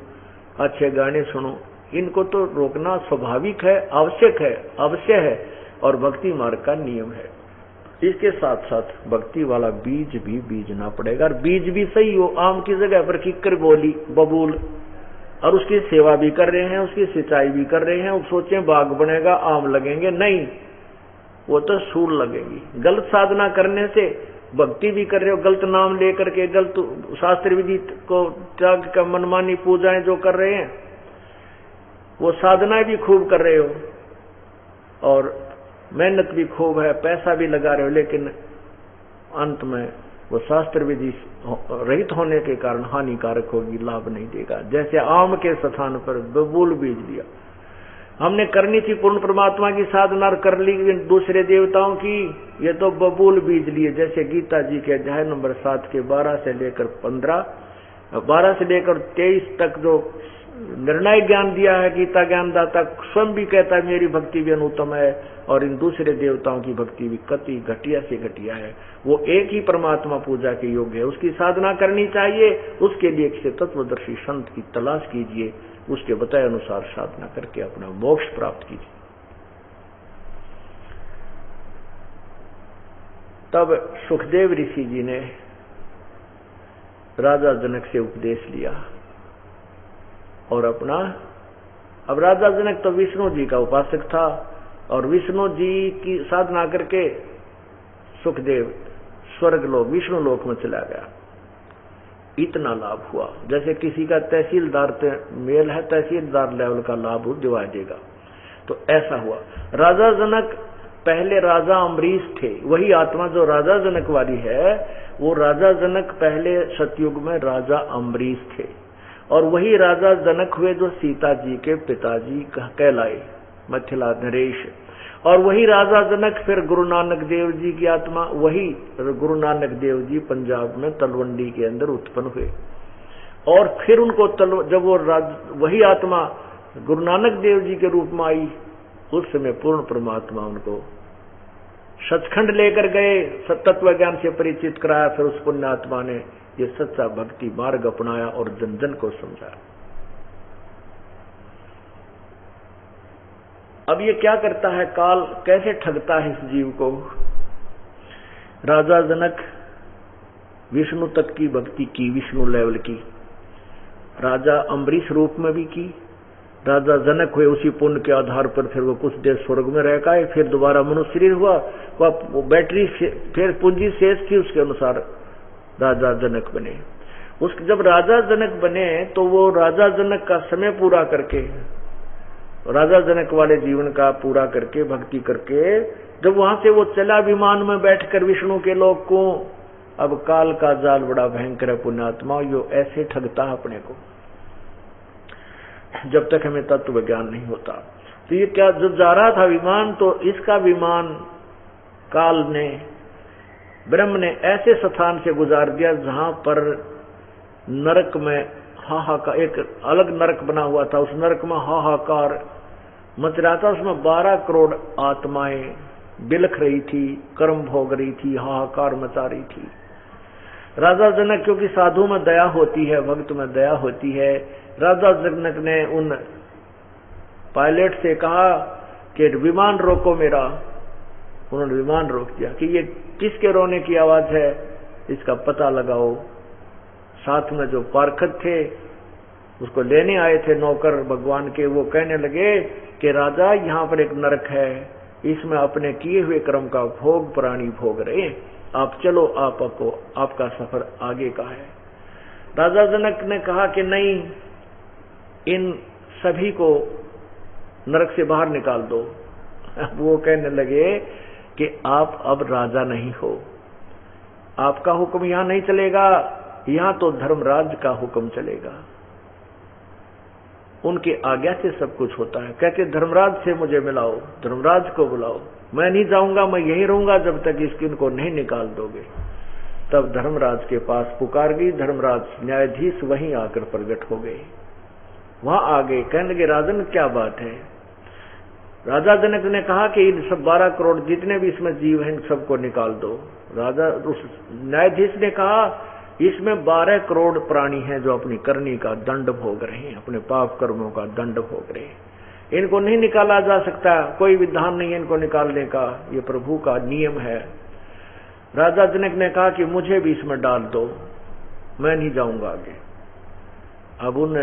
अच्छे गाने सुनो, इनको तो रोकना स्वाभाविक है, आवश्यक है, अवश्य है, और भक्ति मार्ग का नियम है। इसके साथ साथ भक्ति वाला बीज भी बीजना पड़ेगा, और बीज भी सही हो। आम की जगह पर किक्कर बोली बबूल, और उसकी सेवा भी कर रहे हैं, उसकी सिंचाई भी कर रहे हैं, सोचे बाग बनेगा आम लगेंगे, नहीं, वो तो सूल लगेंगी। गलत साधना करने से भक्ति भी कर रहे हो, गलत नाम लेकर के, गलत शास्त्र विधि को त्याग कर मनमानी पूजाएं जो कर रहे हैं, वो साधनाएं भी खूब कर रहे हो और मेहनत भी खूब है, पैसा भी लगा रहे हो, लेकिन अंत में वो शास्त्र विधि रहित होने के कारण हानिकारक होगी, लाभ नहीं देगा। जैसे आम के स्थान पर बबूल बीज दिया, हमने करनी थी पूर्ण परमात्मा की साधना, कर ली दूसरे देवताओं की, ये तो बबूल बीज लिए। जैसे गीता जी के अध्याय नंबर 7 के 12 से लेकर 15, 12 से लेकर 23 तक जो निर्णय ज्ञान दिया है गीता ज्ञानदाता, स्वयं भी कहता है मेरी भक्ति भी अनुत्तम है और इन दूसरे देवताओं की भक्ति भी कति घटिया से घटिया है। वो एक ही परमात्मा पूजा के योग्य है, उसकी साधना करनी चाहिए। उसके लिए किसी तत्वदर्शी संत की तलाश कीजिए, उसके बताए अनुसार साधना करके अपना मोक्ष प्राप्त कीजिए। तब सुखदेव ऋषि जी ने राजा जनक से उपदेश लिया और अपना, अब राजा जनक तो विष्णु जी का उपासक था और विष्णु जी की साधना करके सुखदेव स्वर्ग लोक विष्णु लोक में चला गया। इतना लाभ हुआ, जैसे किसी का तहसीलदार मेल है, तहसीलदार लेवल का लाभ दिवा देगा, तो ऐसा हुआ। राजा जनक पहले राजा अम्बरीश थे, वही आत्मा जो राजा जनक वाली है, वो राजा जनक पहले सतयुग में राजा अम्बरीश थे, और वही राजा जनक हुए जो सीता जी के पिताजी कहलाए, मिथिला नरेश। और वही राजा जनक फिर गुरु नानक देव जी की आत्मा, वही गुरु नानक देव जी पंजाब में तलवंडी के अंदर उत्पन्न हुए, और फिर उनको जब वो वही आत्मा गुरु नानक देव जी के रूप में आई, उस समय पूर्ण परमात्मा उनको सचखंड लेकर गए, तत्व ज्ञान से परिचित कराया। फिर उस पुण्य आत्मा ने ये सच्चा भक्ति मार्ग अपनाया और जन जन को समझाया। अब ये क्या करता है, काल कैसे ठगता है इस जीव को। राजा जनक विष्णु तक की भक्ति की, विष्णु लेवल की, राजा अम्बरीश रूप में भी की। राजा जनक हुए, उसी पुण्य के आधार पर फिर वो कुछ देर स्वर्ग में रह गए, फिर दोबारा मनुष्य शरीर हुआ, वह बैटरी फिर पूंजी शेष थी, उसके अनुसार राजा जनक बने। जब राजा जनक बने तो वो राजा जनक का समय पूरा करके राजा जनक वाले जीवन का पूरा करके भक्ति करके जब वहां से वो चला विमान में बैठकर विष्णु के लोक को, अब काल का जाल बड़ा भयंकर है पुण्यात्मा, यो ऐसे ठगता है अपने को जब तक हमें तत्व ज्ञान नहीं होता। तो ये क्या जब जा रहा था विमान, तो इसका विमान काल ने, ब्रह्म ने ऐसे स्थान से गुजार दिया जहां पर नरक में हाहाकार, एक अलग नरक बना हुआ था, उस नरक में हाहाकार मच रहा था। उसमें 12 करोड़ आत्माएं बिलख रही थी, कर्म भोग रही थी, हाहाकार मचा रही थी। राजा जनक, क्योंकि साधु में दया होती है, भक्त में दया होती है, राजा जनक ने उन पायलट से कहा कि विमान रोको मेरा। उन्होंने विमान रोक दिया कि ये किसके रोने की आवाज है, इसका पता लगाओ। साथ में जो पार्षद थे, उसको लेने आए थे नौकर भगवान के, वो कहने लगे कि राजा यहाँ पर एक नरक है, इसमें अपने किए हुए कर्म का भोग प्राणी भोग रहे, आप चलो, आपका सफर आगे का है। राजा जनक ने कहा कि नहीं, इन सभी को नरक से बाहर निकाल दो। अब वो कहने लगे कि आप अब राजा नहीं हो, आपका हुक्म यहां नहीं चलेगा, यहां तो धर्मराज का हुक्म चलेगा, उनकी आज्ञा से सब कुछ होता है। कहते धर्मराज से मुझे मिलाओ, धर्मराज को बुलाओ, मैं नहीं जाऊंगा, मैं यहीं रहूंगा जब तक इनको नहीं निकाल दोगे। तब धर्मराज के पास पुकार गई, धर्मराज न्यायाधीश वहीं आकर प्रकट हो गए, वहां आ गए। कहने लगे राजन क्या बात है। राजा जनक ने कहा कि इन सब 12 करोड़ जितने भी इसमें जीव हैं सबको निकाल दो। राजा उस न्यायाधीश ने कहा इसमें 12 करोड़ प्राणी हैं जो अपनी करनी का दंड भोग रहे हैं, अपने पाप कर्मों का दंड भोग रहे हैं, इनको नहीं निकाला जा सकता, कोई विधान नहीं है इनको निकालने का, ये प्रभु का नियम है। राजा जनक ने कहा कि मुझे भी इसमें डाल दो, मैं नहीं जाऊंगा आगे। अब उन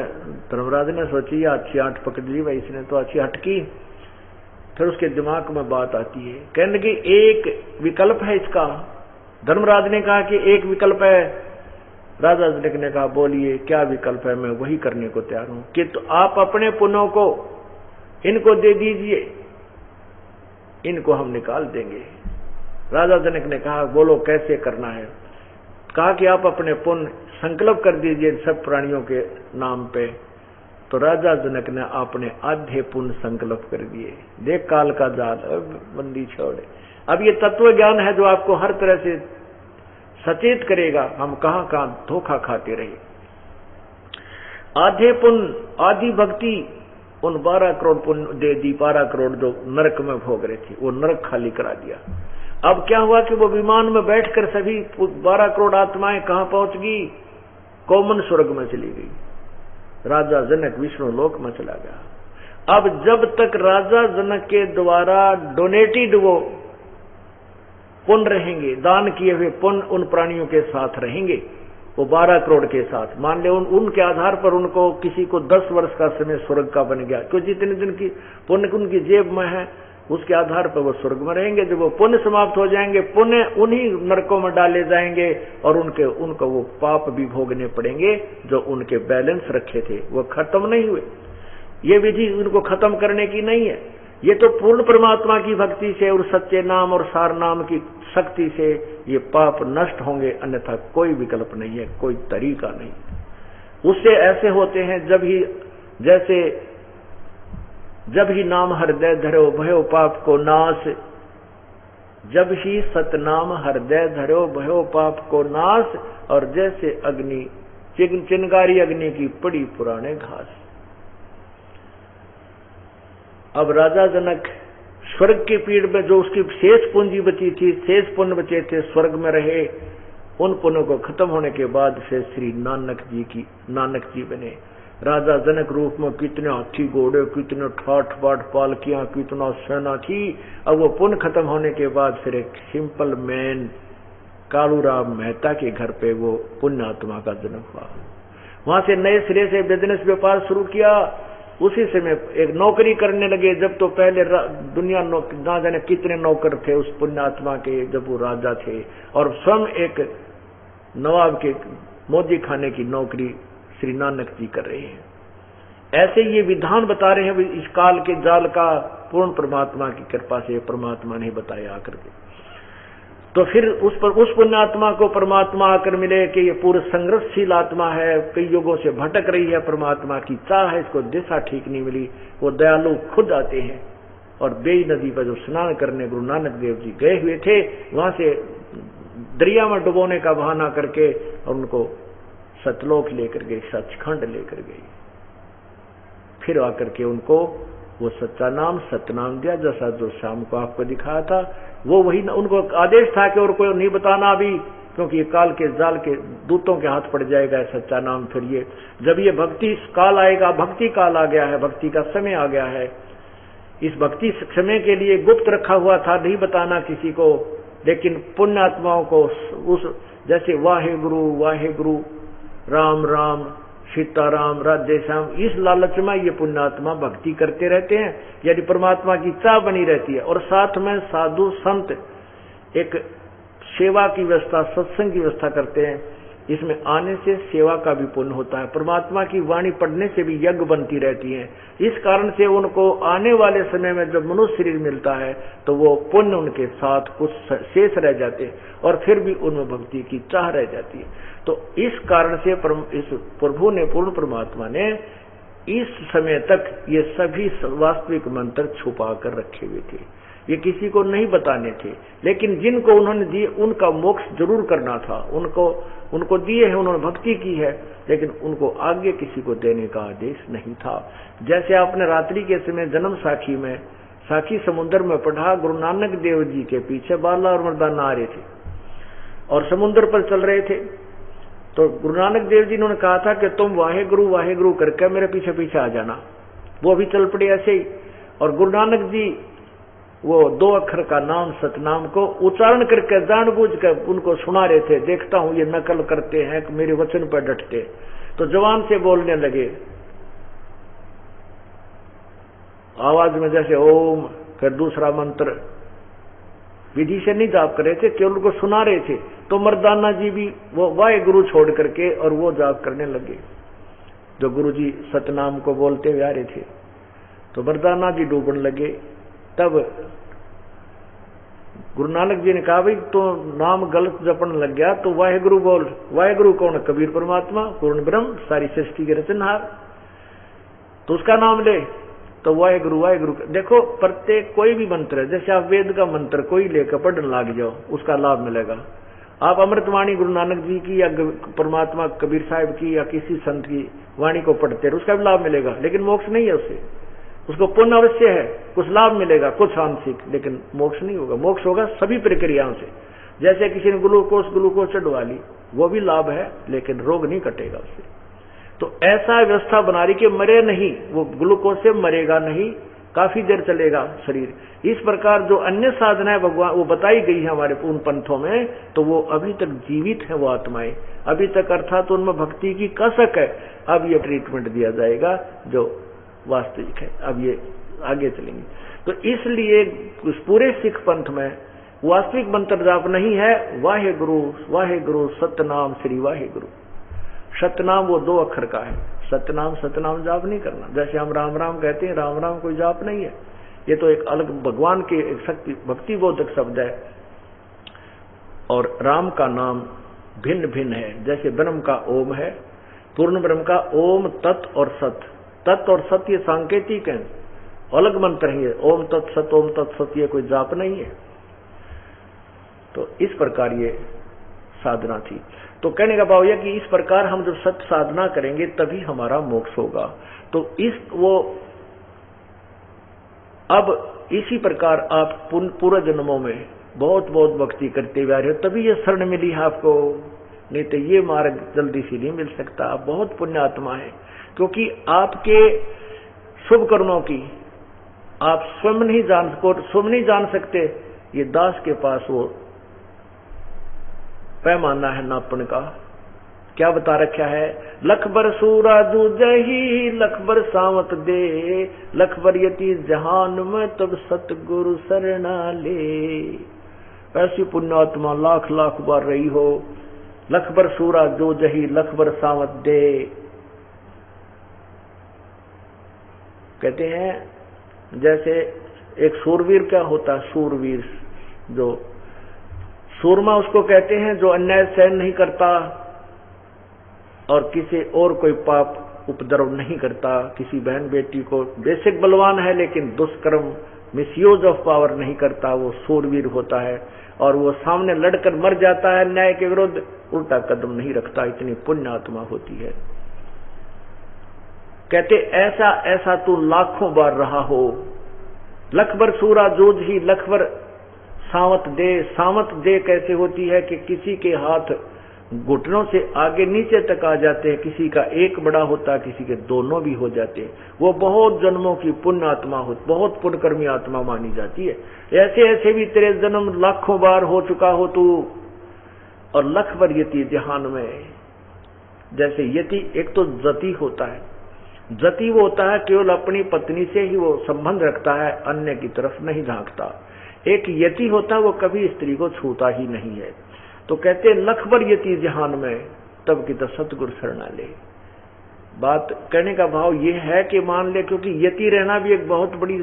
धर्मराज ने सोची अच्छी आंट पकड़ ली भाई, इसने तो अच्छी हट की। फिर उसके दिमाग में बात आती है, कहने लगी एक विकल्प है इसका। धर्मराज ने कहा कि एक विकल्प है। राजा जनक ने कहा बोलिए क्या विकल्प है, मैं वही करने को तैयार हूं। कि तो आप अपने पुण्यों को इनको दे दीजिए, इनको हम निकाल देंगे। राजा जनक ने कहा बोलो कैसे करना है। कहा कि आप अपने पुण्य संकल्प कर दीजिए सब प्राणियों के नाम पे। तो राजा जनक ने अपने आधे पुण्य संकल्प कर दिए। देख काल का जाल, बंदी छोड़े। अब ये तत्व ज्ञान है जो आपको हर तरह से सचेत करेगा, हम कहां कहां धोखा खाते रहे। आधे पुण्य आधी भक्ति उन 12 करोड़ पुण्य दे दी। 12 करोड़ जो नरक में भोग रहे थे वो नरक खाली करा दिया। अब क्या हुआ कि वो विमान में बैठकर सभी 12 करोड़ आत्माएं कहां पहुंच गई, कौमन स्वर्ग में चली गई। राजा जनक विष्णु लोक में चला गया। अब जब तक राजा जनक के द्वारा डोनेटेड वो पुण्य रहेंगे, दान किए हुए पुण्य उन प्राणियों के साथ रहेंगे, वो 12 करोड़ के साथ। मान ले उनके आधार पर उनको किसी को 10 वर्ष का समय स्वर्ग का बन गया, क्योंकि जितने दिन की पुण्य उनकी जेब में है उसके आधार पर वो स्वर्ग में रहेंगे। जब वो पुण्य समाप्त हो जाएंगे, पुण्य उन्हीं नरकों में डाले जाएंगे और उनको वो पाप भी भोगने पड़ेंगे जो उनके बैलेंस रखे थे, वो खत्म नहीं हुए। ये विधि उनको खत्म करने की नहीं है, ये तो पूर्ण परमात्मा की भक्ति से और सच्चे नाम और सार नाम की शक्ति से ये पाप नष्ट होंगे, अन्यथा कोई विकल्प नहीं है, कोई तरीका नहीं। उससे ऐसे होते हैं जब ही नाम हृदय धरो भयो पाप को नाश, जब ही सतनाम हृदय धरो भयो पाप को नाश, और जैसे अग्नि चिंगारी अग्नि की पड़ी पुराने घास। अब राजा जनक स्वर्ग की पीड़ में जो उसकी शेष पूंजी बची थी, शेष पुण्य बचे थे, स्वर्ग में रहे। उन पुण्यों को खत्म होने के बाद से श्री नानक जी बने। राजा जनक रूप में कितने हाथी घोड़े, कितने ठाठ बाट पालकियां, कितना सेना थी। अब वो पुण्य खत्म होने के बाद फिर एक सिंपल मैन कालूराम मेहता के घर पे वो पुण्य आत्मा का जन्म हुआ। वहां से नए सिरे से बिजनेस व्यापार शुरू किया। उसी समय एक नौकरी करने लगे। जब तो पहले दुनिया ना जाने कितने नौकर थे उस पुण्यात्मा के, जब वो राजा थे, और स्वयं एक नवाब के मोदी खाने की नौकरी श्री नानक जी कर रहे हैं। ऐसे ये विधान बता रहे हैं इस काल के जाल का पूर्ण परमात्मा की कृपा से परमात्मा ने बताया आकर के। तो फिर उस पुण्यात्मा को परमात्मा आकर मिले कि ये पूर्ण संघर्षशील आत्मा है, कई युगों से भटक रही है, परमात्मा की चाह है, इसको दिशा ठीक नहीं मिली। वो दयालु खुद आते हैं और बेई नदी पर जो स्नान करने गुरु नानक देव जी गए हुए थे, वहां से दरिया में डुबोने का बहाना करके और उनको सतलोक लेकर गए, सचखंड लेकर गए। फिर आकर के उनको वो सच्चा नाम सतनाम दिया, जैसा जो शाम को आपको दिखाया था। वो वही उनको आदेश था कि और कोई नहीं बताना अभी, क्योंकि ये काल के जाल के दूतों के हाथ पड़ जाएगा सच्चा नाम। फिर ये जब ये भक्ति काल आएगा, भक्ति काल आ गया है, भक्ति का समय आ गया है। इस भक्ति समय के लिए गुप्त रखा हुआ था, नहीं बताना किसी को। लेकिन पुण्य आत्माओं को उस जैसे वाहे गुरु राम राम सीताराम राधे श्याम, इस लालच में ये पुण्यात्मा भक्ति करते रहते हैं, यानी परमात्मा की चाह बनी रहती है। और साथ में साधु संत एक सेवा की व्यवस्था, सत्संग की व्यवस्था करते हैं। इसमें आने से सेवा का भी पुण्य होता है, परमात्मा की वाणी पढ़ने से भी यज्ञ बनती रहती है। इस कारण से उनको आने वाले समय में जब मनुष्य शरीर मिलता है तो वो पुण्य उनके साथ कुछ शेष रह जाते हैं और फिर भी उनमें भक्ति की चाह रह जाती है। तो इस कारण से इस प्रभु ने, पूर्ण परमात्मा ने इस समय तक ये सभी वास्तविक मंत्र छुपा कर रखे हुए थे, ये किसी को नहीं बताने थे। लेकिन जिनको उन्होंने दिए उनका मोक्ष जरूर करना था, उनको दिए हैं, उन्होंने भक्ति की है, लेकिन उनको आगे किसी को देने का आदेश नहीं था। जैसे आपने रात्रि के समय जन्म साखी में, साखी समुद्र में पढ़ा, गुरु नानक देव जी के पीछे बाला और मर्दाना आ रहे थे और समुद्र पर चल रहे थे। तो गुरु नानक देव जी ने कहा था कि तुम वाहे गुरु करके मेरे पीछे पीछे आ जाना। वो भी चल पड़े ऐसे ही। और गुरु नानक जी वो 2 अक्षर का नाम सतनाम को उच्चारण करके जानबूझ कर उनको सुना रहे थे। देखता हूं ये नकल करते हैं कि मेरे वचन पर डटते, तो जवान से बोलने लगे आवाज में, जैसे ओम, फिर दूसरा मंत्र, विधि से नहीं जाप कर रहे थे, केवल उनको सुना रहे थे। तो मर्दाना जी भी वो वाहे गुरु छोड़ करके और वो जाप करने लगे, जो गुरु जी सतनाम को बोलते हुए आ रहे थे। तो मर्दाना जी डूबने लगे। तब गुरु नानक जी ने कहा, भाई तो नाम गलत जपने लग गया, तो वाहे गुरु बोल। वाहे गुरु कौन? कबीर परमात्मा, पूर्ण ब्रह्म, सारी सृष्टि के रचनहार, तो उसका नाम ले। तो वाहे गुरु देखो, प्रत्येक कोई भी मंत्र है, जैसे आप वेद का मंत्र कोई लेकर पढ़ने लग जाओ, उसका लाभ मिलेगा। आप अमृतवाणी गुरु नानक जी की या परमात्मा कबीर साहिब की या किसी संत की वाणी को पढ़ते रहो, उसका भी लाभ मिलेगा, लेकिन मोक्ष नहीं है उससे। उसको पुण्य अवश्य है, कुछ लाभ मिलेगा, कुछ आंशिक, लेकिन मोक्ष नहीं होगा। मोक्ष होगा सभी प्रक्रियाओं से। जैसे किसी ने ग्लूकोज चढ़वा ली, वो भी लाभ है, लेकिन रोग नहीं कटेगा उससे। तो ऐसा व्यवस्था बना रही कि मरे नहीं, वो ग्लूकोज से मरेगा नहीं, काफी देर चलेगा शरीर। इस प्रकार जो अन्य साधनाएं भगवान वो बताई गई है हमारे पूर्ण पंथों में, तो वो अभी तक जीवित है, वो आत्माएं अभी तक, अर्थात उनमें भक्ति की कसक है। अब ये ट्रीटमेंट दिया जाएगा जो वास्तविक है। अब ये आगे चलेंगे। तो इसलिए उस पूरे सिख पंथ में वास्तविक मंत्र जाप नहीं है, वाहे गुरु सतनाम श्री वाहे गुरु। सतनाम वो 2 अक्षर का है, सतनाम जाप नहीं करना। जैसे हम राम राम कहते हैं, राम राम कोई जाप नहीं है, ये तो एक अलग भगवान के एक शक्ति भक्ति बोधक शब्द है। और राम का नाम भिन्न भिन्न है। जैसे ब्रह्म का ओम है, पूर्ण ब्रह्म का ओम, तत् और सत। तत् और सत ये सांकेतिक है, अलग मंत्र है। ओम तत् सत ये कोई जाप नहीं है। तो इस प्रकार ये साधना थी। तो कहने का भाव यह कि इस प्रकार हम जब सत्य साधना करेंगे तभी हमारा मोक्ष होगा। तो अब इसी प्रकार आप पूर्व जन्मों में बहुत बहुत भक्ति करते हुए आ रहे हो, तभी ये शरण मिली है आपको, नहीं तो ये मार्ग जल्दी से नहीं मिल सकता। आप बहुत पुण्य आत्मा है, क्योंकि आपके शुभ कर्मों की आप स्वयं नहीं जान सकते। ये दास के पास वो पैमाना है नापन का। क्या बता रखा है? लख बर सूरा दूजही लख बर सावत दे, लख बर यति जहान में तब सतगुरु शरणा ले। ऐसी पुण्यात्मा लाख लाख बार रही हो। लख बर सूरा जो जही लख बर सावत दे, कहते हैं जैसे एक शूरवीर क्या होता है, शूरवीर जो सूरमा उसको कहते हैं जो अन्याय सहन नहीं करता और किसी और कोई पाप उपद्रव नहीं करता, किसी बहन बेटी को, बेसिक बलवान है लेकिन दुष्कर्म मिसयूज ऑफ पावर नहीं करता, वो शूरवीर होता है। और वो सामने लड़कर मर जाता है न्याय के विरुद्ध, उल्टा कदम नहीं रखता, इतनी पुण्य आत्मा होती है। कहते ऐसा ऐसा तू लाखों बार रहा हो, लख बार सूरा जूझ ही लख बार सावत दे। सावत दे कैसे होती है कि किसी के हाथ घुटनों से आगे नीचे तक आ जाते हैं, किसी का एक बड़ा होता है, किसी के दोनों भी हो जाते हैं, वो बहुत जन्मों की पुण्य आत्मा हो, बहुत पुण्यकर्मी आत्मा मानी जाती है। ऐसे ऐसे भी तेरे जन्म लाखों बार हो चुका हो तू, और लख बार यति जहान में। जैसे यति एक तो जति होता है, जति वो होता है केवल अपनी पत्नी से ही वो संबंध रखता है, अन्य की तरफ नहीं झांकता। एक यति होता है वो कभी स्त्री को छूता ही नहीं है। तो कहते लख बार यति जहान में, तब की तो सतगुरु शरणा ले। बात कहने का भाव ये है कि मान ले, क्योंकि यति रहना भी एक बहुत बड़ी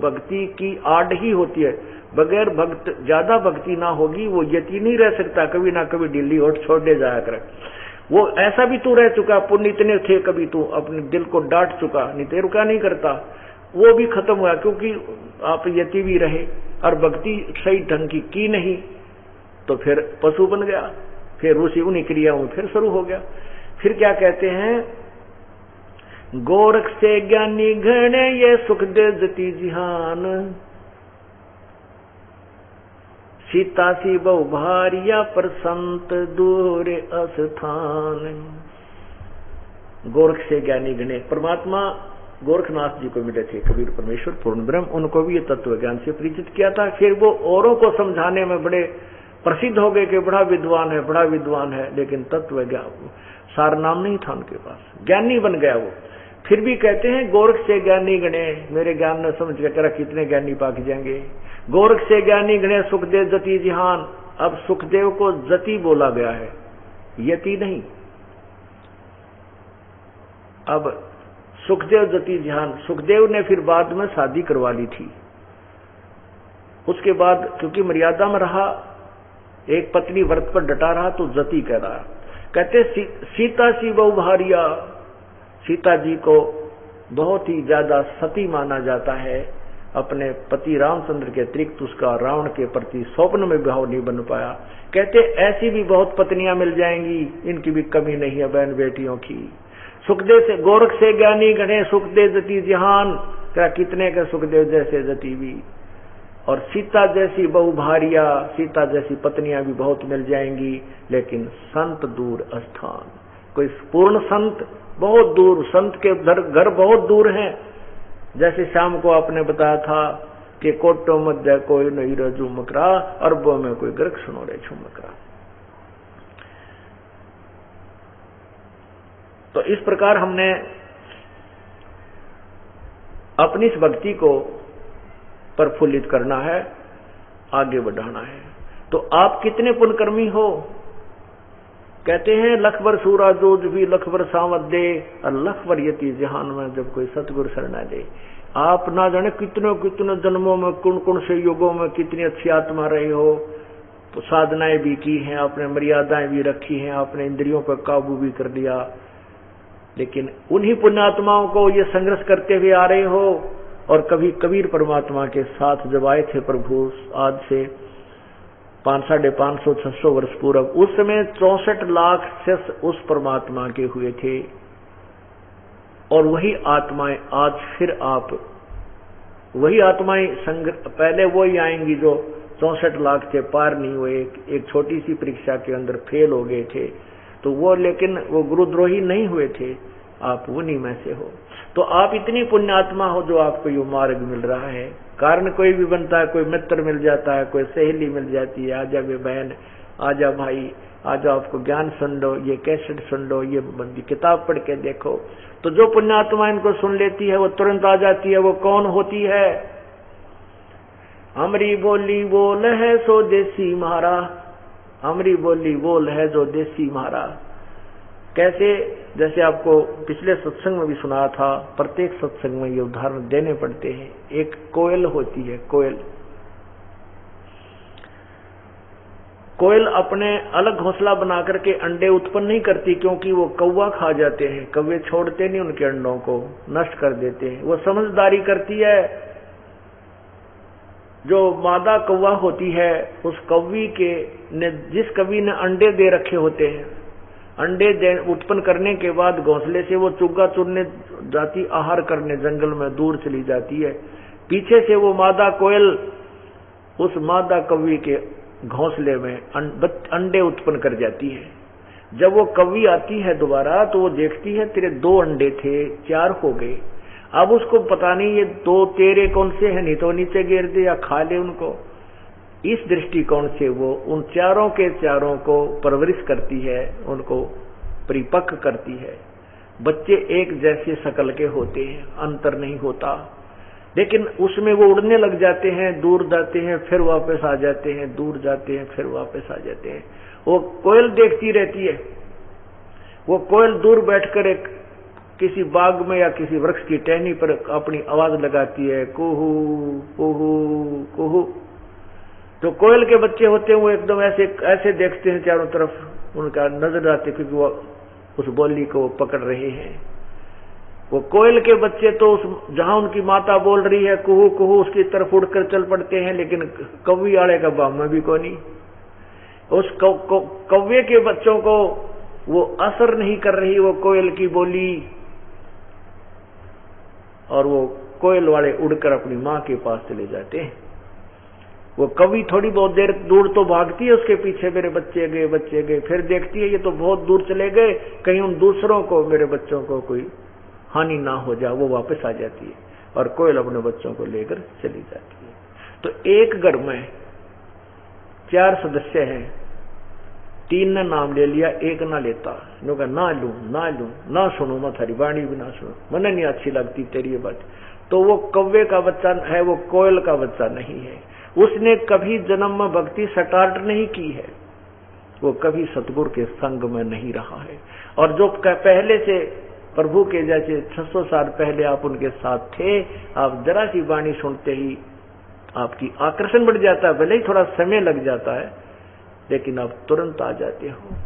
भक्ति की आड़ ही होती है। बगैर भक्त ज्यादा भक्ति ना होगी वो यति नहीं रह सकता, कभी ना कभी दिल्ली और छोड़ दे जाया करे। वो ऐसा भी तू रह चुका, पुण्य इतने थे, कभी तू अपने दिल को डांट चुका, नहीं तो रुका नहीं करता, वो भी खत्म हुआ क्योंकि आप यति भी रहे और भक्ति सही ढंग की नहीं, तो फिर पशु बन गया, फिर उसी उन्हीं क्रियाओं में फिर शुरू हो गया। फिर क्या कहते हैं, गोरख से ज्ञानी घने ये सुख दे जति जिहान, सीता सी बहु भारिया पर संत दूर अस्थान। गोरख से ज्ञानी घने, परमात्मा गोरखनाथ जी को मिले थे, कबीर परमेश्वर पूर्ण ब्रह्म, उनको भी ये तत्व ज्ञान से परिचित किया था। फिर वो औरों को समझाने में बड़े प्रसिद्ध हो गए कि बड़ा विद्वान है, बड़ा विद्वान है, लेकिन तत्व ज्ञान सार नाम नहीं था उनके पास, ज्ञानी बन गया वो। फिर भी कहते हैं गोरख से ज्ञानी गणे, मेरे ज्ञान ने समझ के करा कितने ज्ञानी पाक जाएंगे। गोरख से ज्ञानी गणे सुखदेव जति जिहान। अब सुखदेव को जति बोला गया है, यति नहीं। अब सुखदेव जति जिहान, सुखदेव ने फिर बाद में शादी करवा ली थी। उसके बाद क्योंकि मर्यादा में रहा, एक पत्नी व्रत पर डटा रहा, तो जति कह रहा। कहते सीता सी बहु भारिया, सीता जी को बहुत ही ज्यादा सती माना जाता है। अपने पति रामचंद्र के अतिरिक्त उसका रावण के प्रति स्वप्न में भाव नहीं बन पाया। कहते ऐसी भी बहुत पत्नियां मिल जाएंगी, इनकी भी कमी नहीं है बहन बेटियों की। सुखदेव से गोरख से ज्ञानी गणे सुखदेव जति जहान, क्या कितने के सुखदेव जैसे जति भी, और सीता जैसी बहु भारिया, सीता जैसी पत्नियां भी बहुत मिल जाएंगी, लेकिन संत दूर स्थान। कोई पूर्ण संत बहुत दूर, संत के घर बहुत दूर हैं। जैसे शाम को आपने बताया था कि कोटो मध्य कोई नहीं रजू मकरा, अरबों में कोई गर्क सुनो रे छुमकरा। तो इस प्रकार हमने अपनी इस भक्ति को प्रफुल्लित करना है, आगे बढ़ाना है। तो आप कितने पुण्यकर्मी हो? कहते हैं लख बर सूरा जोज भी लख बर सावत दे, और लख बर यति जहान में जब कोई सतगुरु शरणा दे। आप ना जाने कितने कितने जन्मों में, कौन कौन से युगों में कितनी अच्छी आत्मा रहे हो, तो साधनाएं भी की हैं आपने, मर्यादाएं भी रखी हैं आपने, इंद्रियों पर काबू भी कर लिया, लेकिन उन्हीं पुण्यात्माओं को ये संघर्ष करते हुए आ रहे हो। और कभी कबीर परमात्मा के साथ जब आए थे प्रभु, आज से 500, 600 वर्ष पूर्व, उस समय 64 लाख से उस परमात्मा के हुए थे। और वही आत्माएं आज फिर आप, वही आत्माएं पहले वही आएंगी जो 64 लाख थे, पार नहीं हुए, एक छोटी सी परीक्षा के अंदर फेल हो गए थे, तो वो, लेकिन वो गुरुद्रोही नहीं हुए थे, आप उन्हीं में से हो। तो आप इतनी पुण्यात्मा हो जो आपको ये मार्ग मिल रहा है। कारण कोई भी बनता है, कोई मित्र मिल जाता है, कोई सहेली मिल जाती है, आजा वे बहन, आजा भाई, आजा आपको ज्ञान सुन लो, ये कैसेट सुन लो, ये किताब पढ़ के देखो। तो जो पुण्यात्मा इनको सुन लेती है वो तुरंत आ जाती है। वो कौन होती है? अमरी बोली बोल है सो देसी मारा, अमरी बोली बोल है जो देसी मारा। कैसे? जैसे आपको पिछले सत्संग में भी सुनाया था, प्रत्येक सत्संग में ये उदाहरण देने पड़ते हैं। एक कोयल होती है, कोयल। कोयल अपने अलग घोंसला बना करके अंडे उत्पन्न नहीं करती, क्योंकि वो कौवा खा जाते हैं। कौवे छोड़ते नहीं उनके अंडों को, नष्ट कर देते हैं। वो समझदारी करती है। जो मादा कौवा होती है, उस कौवी के ने जिस कौवी ने अंडे दे रखे होते हैं, अंडे उत्पन्न करने के बाद घोंसले से वो चुग्गा चुनने जाती, आहार करने जंगल में दूर चली जाती है। पीछे से वो मादा कोयल उस मादा कौवी के घोंसले में अंडे उत्पन्न कर जाती है। जब वो कौवी आती है दोबारा, तो वो देखती है तेरे 2 अंडे थे, 4 हो गए। अब उसको पता नहीं ये 2 तेरे कौन से हैं, नहीं तो नीचे गिर दे या खा ले उनको। इस दृष्टिकोण से वो उन चारों के चारों को परवरिश करती है, उनको परिपक्व करती है। बच्चे एक जैसे शक्ल के होते हैं, अंतर नहीं होता, लेकिन उसमें वो उड़ने लग जाते हैं, दूर जाते हैं, फिर वापस आ जाते हैं, दूर जाते हैं, फिर वापस आ जाते हैं। वो कोयल देखती रहती है। वो कोयल दूर बैठकर एक किसी बाग में या किसी वृक्ष की टहनी पर अपनी आवाज लगाती है, कुहू कुहू कुहू। जो कोयल के बच्चे होते हैं वो एकदम ऐसे देखते हैं चारों तरफ, उनका नजर आते, क्योंकि वो उस बोली को पकड़ रहे हैं। वो कोयल के बच्चे तो उस जहां उनकी माता बोल रही है कुहू कुहू, उसकी तरफ उड़कर चल पड़ते हैं, लेकिन कौवी आड़े का बाम में भी कोनी। उस कौवे के बच्चों को वो असर नहीं कर रही वो कोयल की बोली, और वो कोयल वाले उड़कर अपनी मां के पास चले जाते हैं। वो कौवी थोड़ी बहुत देर दूर तो भागती है उसके पीछे, मेरे बच्चे गए, बच्चे गए। फिर देखती है ये तो बहुत दूर चले गए, कहीं उन दूसरों को, मेरे बच्चों को कोई हानि ना हो जाए। वो वापस आ जाती है और कोयल अपने बच्चों को लेकर चली जाती है। तो एक घर में 4 सदस्य हैं, 3 ने नाम ले लिया, एक ना लेता। कहा ना लूं ना लूं, ना सुनू, मैं थारी वाणी भी ना सुनू, मने नहीं अच्छी लगती तेरी ये बात। तो वो कौवे का बच्चा है, वो कोयल का बच्चा नहीं है। उसने कभी जन्म में भक्ति स्टार्ट नहीं की है, वो कभी सतगुरु के संग में नहीं रहा है। और जो पहले से प्रभु के जैसे 600 साल पहले आप उनके साथ थे, आप जरा सी वाणी सुनते ही आपकी आकर्षण बढ़ जाता है। भले ही थोड़ा समय लग जाता है, लेकिन आप तुरंत आ जाते हो।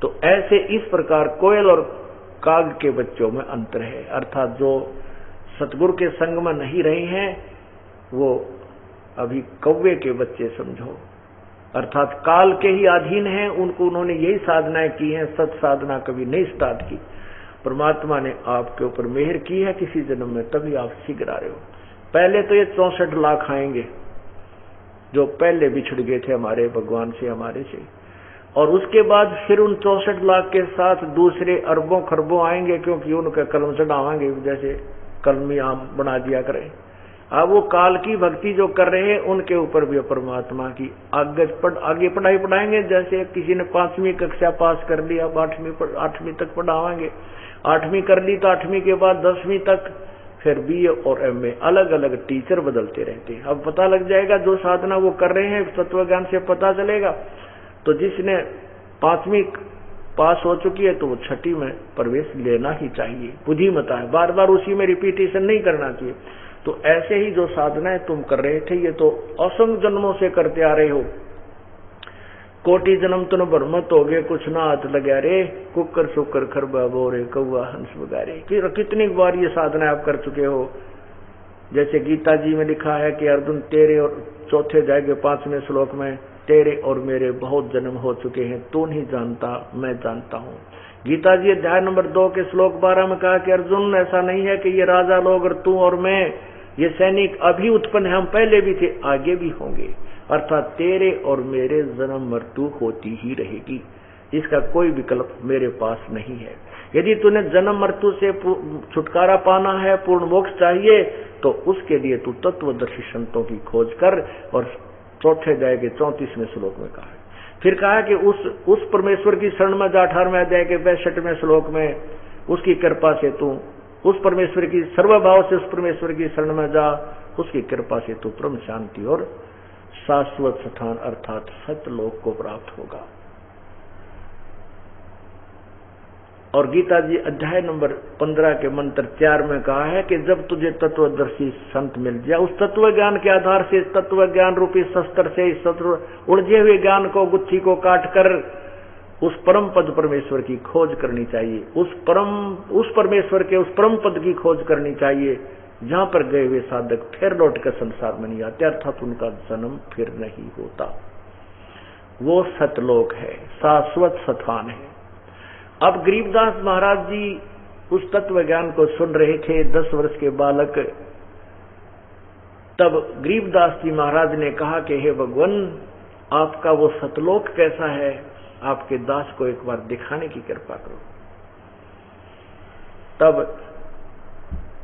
तो ऐसे इस प्रकार कोयल और काग के बच्चों में अंतर है। अर्थात जो सतगुरु के संग में नहीं रहे हैं, वो अभी कौवे के बच्चे समझो, अर्थात काल के ही अधीन हैं। उनको उन्होंने यही साधनाएं की हैं, सत साधना कभी नहीं स्टार्ट की। परमात्मा ने आपके ऊपर मेहर की है किसी जन्म में, तभी आप शीघ्र आ रहे हो। पहले तो ये 64 लाख आएंगे जो पहले बिछड़ गए थे हमारे भगवान से, हमारे से, और उसके बाद फिर उन 64 लाख के साथ दूसरे अरबों खरबों आएंगे, क्योंकि उनका कलम चढ़ावांगे, जैसे कलमी आम बना दिया करें। अब वो काल की भक्ति जो कर रहे हैं, उनके ऊपर भी परमात्मा की आगे पढ़ाई पढ़ाएंगे। जैसे किसी ने 5वीं कक्षा पास कर ली, अब 8वीं तक पढ़ावाएंगे। 8वीं कर ली तो 8वीं के बाद 10वीं तक, फिर BA और MA, अलग अलग टीचर बदलते रहते हैं। अब पता लग जाएगा जो साधना वो कर रहे हैं, तत्व ज्ञान से पता चलेगा। तो जिसने 5वीं पास हो चुकी है, तो वो 6ठी में प्रवेश लेना ही चाहिए। बुद्धिमता है, बार बार उसी में रिपीटेशन नहीं करना चाहिए। तो ऐसे ही जो साधनाएं तुम कर रहे थे, ये तो असंख्य जन्मों से करते आ रहे हो। कोटि जन्म तुम भ्रमत हो गए, कुछ ना हाथ लगा रे, कुकर सुकर खरबा बोरे, कौआ हंस बगारे। कितनी बार ये साधना आप कर चुके हो। जैसे गीता जी में लिखा है कि अर्जुन तेरे, और चौथे जाएंगे 5वें श्लोक में, तेरे और मेरे बहुत जन्म हो चुके हैं, तू नहीं जानता मैं जानता हूँ। गीता जी अध्याय नंबर 2 के श्लोक 12 में कहा कि अर्जुन ऐसा नहीं है कि ये राजा लोग और तू और मैं, ये सैनिक अभी उत्पन्न है, हम पहले भी थे, आगे भी होंगे। अर्थात तेरे और मेरे जन्म मृत्यु होती ही रहेगी, इसका कोई विकल्प मेरे पास नहीं है। यदि तूने जन्म मृत्यु से छुटकारा पाना है, पूर्ण मोक्ष चाहिए, तो उसके लिए तू तत्वदर्शी संतों की खोज कर। और चौथे अध्याय के 34वें श्लोक में कहा है। फिर कहा कि उस परमेश्वर की शरण में जा, 18वें अध्याय के 62वें श्लोक में, उसकी कृपा से तू उस परमेश्वर की सर्वभाव से उस परमेश्वर की शरण में जा, उसकी कृपा से तू परम शांति और शाश्वत स्थान अर्थात सत्यलोक को प्राप्त होगा। और गीता जी अध्याय नंबर 15 के मंत्र 4 में कहा है कि जब तुझे तत्वदर्शी संत मिल जाए, उस तत्व ज्ञान के आधार से, तत्व ज्ञान रूपी शस्त्र से इस उलझे हुए ज्ञान को, गुत्थी को काट कर उस परम पद परमेश्वर की खोज करनी चाहिए। उस परमेश्वर के उस परम पद की खोज करनी चाहिए जहां पर गए हुए साधक फिर लौट कर संसार में नहीं आते, अर्थात उनका जन्म फिर नहीं होता। वो सतलोक है, शाश्वत स्थान है। अब गरीबदास महाराज जी उस तत्व ज्ञान को सुन रहे थे, 10 वर्ष के बालक। तब गरीबदास जी महाराज ने कहा कि हे भगवान, आपका वो सतलोक कैसा है, आपके दास को एक बार दिखाने की कृपा करो। तब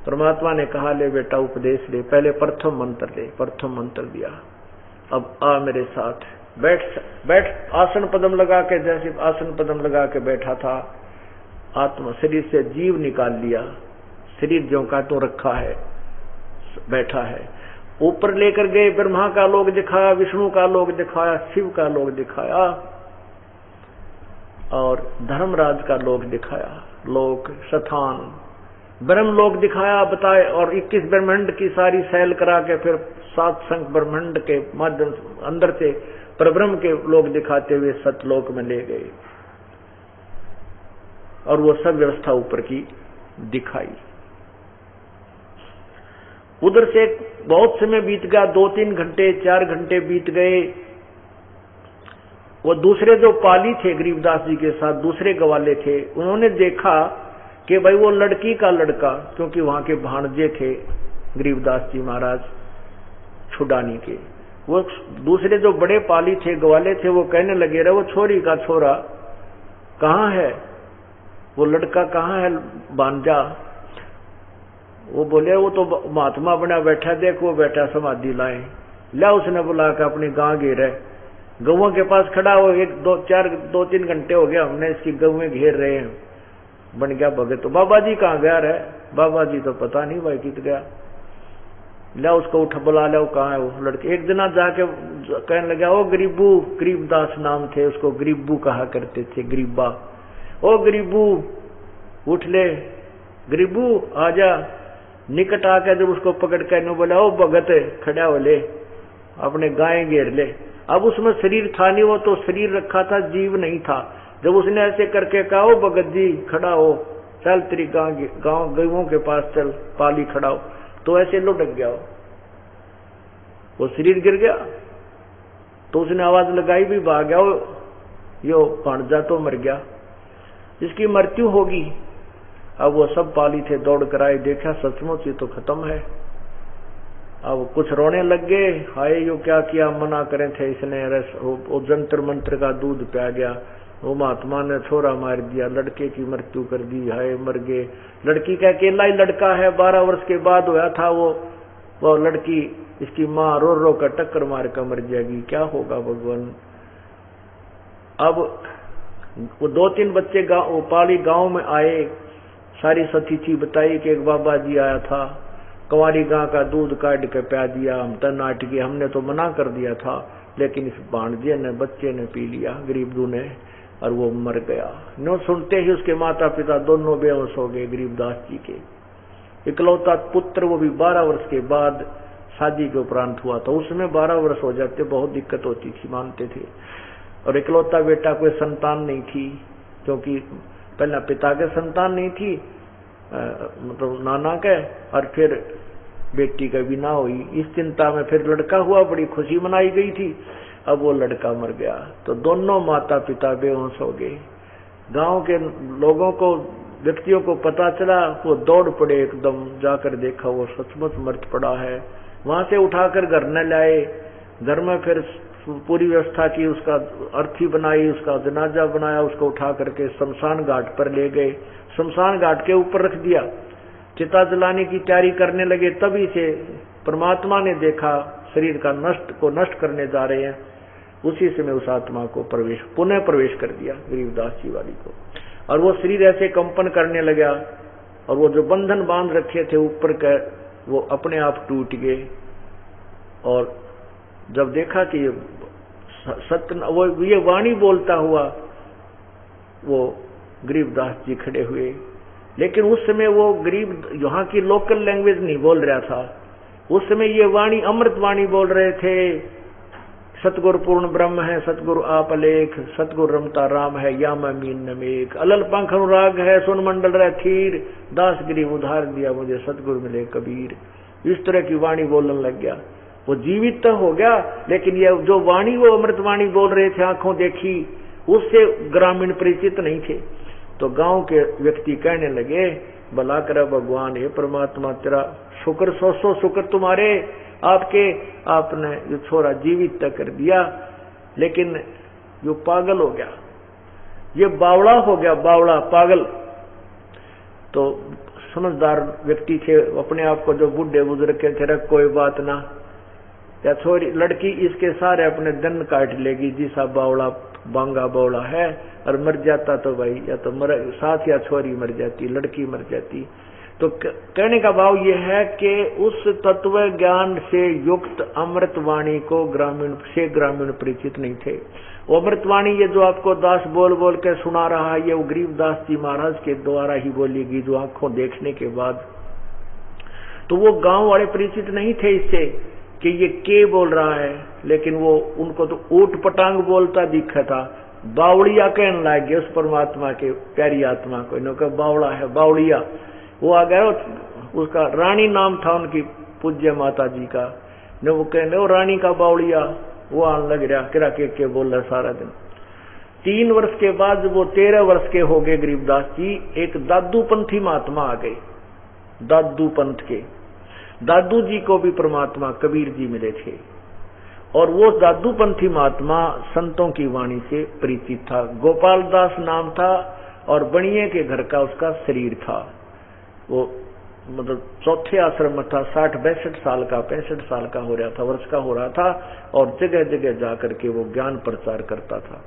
परमात्मा ने कहा, ले बेटा उपदेश ले, पहले प्रथम मंत्र ले। प्रथम मंत्र दिया, अब आ मेरे साथ, बैठ। आसन पदम लगा के, जैसे आसन पदम लगा के बैठा था, आत्मा शरीर से जीव निकाल लिया, शरीर ज्यों का त्यों रखा है, बैठा है। ऊपर लेकर गए, ब्रह्मा का लोक दिखाया, विष्णु का लोक दिखाया, शिव का लोक दिखाया और धर्मराज का लोक दिखाया, लोक स्थान ब्रह्मलोक दिखाया, बताए। और 21 ब्रह्मांड की सारी सैल करा के फिर 7 संख ब्रह्मांड के माध्यम अंदर से परब्रह्म के लोक दिखाते हुए सतलोक में ले गए और वो सब व्यवस्था ऊपर की दिखाई। उधर से बहुत समय बीत गया, 2-3 घंटे 4 घंटे बीत गए। वो दूसरे जो पाली थे गरीबदास जी के साथ, दूसरे गवाले थे, उन्होंने देखा कि भाई वो लड़की का लड़का, क्योंकि वहां के भाणजे थे गरीबदास जी महाराज छुडानी के, वो दूसरे जो बड़े पाली थे, गवाले थे, वो कहने लगे, रहे वो छोरी का छोरा कहाँ है, वो लड़का कहाँ है भांजा। वो बोले, वो तो महात्मा बना बैठा, देख वो बैठा समाधि लाए। ला उसने बुला के अपनी गांव घेर है, गौों के पास खड़ा हो, 2-3 घंटे हो गया हमने इसकी गौवें घेर रहे हैं, बन गया भगत। तो बाबा जी कहाँ गया रे, बाबा जी तो पता नहीं भाई कित गया। ला उसको उठ बुला लो, कहाँ है वो लड़के। एक दिन जाके कहने लगा, ओ गरीबू, गरीबदास नाम थे, उसको गरीबू कहा करते थे, गरीबा। ओ गरीबू उठ ले, गरीबू आजा। निकट आके जब उसको पकड़ कर नो बोला, ओ भगत खड़ा हो ले, अपने गाय घेर ले। अब उसमें शरीर था नहीं, वो तो शरीर रखा था, जीव नहीं था। जब उसने ऐसे करके कहा, ओ भगत जी खड़ा हो, चल तेरी गांव गौओं के पास चल, पाली खड़ा हो, तो ऐसे लुढ़क गया वो शरीर गिर गया। तो उसने आवाज लगाई भी, भाग गया, यो भांजा तो मर गया, इसकी मृत्यु होगी। अब वो सब पाली थे दौड़ कर आए, देखा सचमुच ये तो खत्म है। अब कुछ रोने लग गए, हाय यो क्या किया, मना करे थे इसने, वो जंतर मंत्र का दूध प्या गया, वो महात्मा ने छोरा मार दिया, लड़के की मृत्यु कर दी, हाय मर गए। लड़की का अकेला ही लड़का है, 12 वर्ष के बाद हुआ था वो लड़की, इसकी माँ रो रो कर टक्कर मार कर मर जाएगी, क्या होगा भगवान। अब वो 2-3 बच्चे पाली गांव में आए, सारी सतीथी बताई कि एक बाबा जी आया था, कंवारी गां का दूध काट के प्या दिया, हम तो नाट गए, हमने तो मना कर दिया था, लेकिन इस भांजे ने, बच्चे ने पी लिया, गरीबदू ने, और वो मर गया। नो सुनते ही उसके माता पिता दोनों बेहोश हो गए गरीबदास जी के। इकलौता पुत्र, वो भी 12 वर्ष के बाद शादी के उपरांत हुआ था, उसमें 12 वर्ष हो जाते बहुत दिक्कत होती थी, मानते थे। और इकलौता बेटा, कोई संतान नहीं थी, क्योंकि पहला पिता के संतान नहीं थी, मतलब नाना के, और फिर बेटी का भी ना हुई। इस चिंता में फिर लड़का हुआ, बड़ी खुशी मनाई गई थी। अब वो लड़का मर गया, तो दोनों माता पिता बेहोश हो गए। गांव के लोगों को, व्यक्तियों को पता चला, वो दौड़ पड़े, एकदम जाकर देखा वो सचमुच मृत पड़ा है। वहां से उठाकर घर न लाए, घर में फिर पूरी व्यवस्था की, उसका अर्थी बनाई, उसका जनाजा बनाया, उसको उठा करके शमशान घाट पर ले गए, शमशान घाट के ऊपर रख दिया, चिता जलाने की तैयारी करने लगे। तभी से परमात्मा ने देखा शरीर का नष्ट करने जा रहे हैं, उसी समय उस आत्मा को पुनः प्रवेश कर दिया गरीबदास जी वाली को, और वो शरीर ऐसे कंपन करने लगा, और वो जो बंधन बांध रखे थे ऊपर का, वो अपने आप टूट गए। और जब देखा कि ये सत्य, वो ये वाणी बोलता हुआ वो गरीबदास जी खड़े हुए। लेकिन उस समय वो गरीब यहाँ की लोकल लैंग्वेज नहीं बोल रहा था, उस समय ये वाणी अमृत वाणी बोल रहे थे। सतगुरु पूर्ण ब्रह्म है, सतगुरु आप अलेख, सतगुरु रमता राम है, या मैं मीन नमेक, अलल पंख अनुराग है, सुन मंडल रह थीर, दास गरीब उधार दिया मुझे, सतगुरु मिले कबीर। इस तरह की वाणी बोलने लग गया। वो जीवित तो हो गया, लेकिन ये जो वाणी वो अमृत वाणी बोल रहे थे, आंखों देखी, उससे ग्रामीण परिचित नहीं थे। तो गांव के व्यक्ति कहने लगे, भला करे भगवान, हे परमात्मा तेरा शुक्र, सौ शुक्र तुम्हारे, आपने ये छोरा जीवित तक कर दिया, लेकिन यो पागल हो गया, ये बावड़ा हो गया, बावड़ा पागल। तो समझदार व्यक्ति थे, अपने आप को जो बूढ़े बुजुर्ग के थे, कोई बात ना, या छोरी लड़की इसके सारे अपने दन काट लेगी, जिसा बावड़ा बांगा बावड़ा है, और मर जाता तो भाई या तो साथ या छोरी मर जाती, लड़की मर जाती। तो कहने का भाव यह है कि उस तत्व ज्ञान से युक्त अमृतवाणी को ग्रामीण परिचित नहीं थे। अमृतवाणी ये जो आपको दास बोल बोल के सुना रहा है, ये वो गरीबदास जी महाराज के द्वारा ही बोलेगी, जो आंखों देखने के बाद। तो वो गांव वाले परिचित नहीं थे इससे कि ये के बोल रहा है, लेकिन वो उनको तो ऊट पटांग बोलता दिखा था। बावड़िया कहने लग गए उस परमात्मा के प्यारी आत्मा को, इन्होंने बावड़ा है, बावड़िया। वो आ गया, उसका रानी नाम था उनकी पूज्य माता जी का, ने वो कहने वो रानी का बावड़िया, वो आने लग रहा किरा के बोल रहा सारा दिन। 3 वर्ष के बाद जब वो 13 वर्ष के हो गए गरीबदास जी, एक दादू पंथी महात्मा आ गए, दादू पंथ के। दादू जी को भी परमात्मा कबीर जी मिले थे, और वो दादू पंथी महात्मा संतों की वाणी से परिचित था। गोपाल दास नाम था, और बणिये के घर का उसका शरीर था। वो मतलब चौथे आश्रम में था, 60-62 साल का, 65 साल का हो रहा था, वर्ष का हो रहा था, और जगह जगह जाकर के वो ज्ञान प्रचार करता था।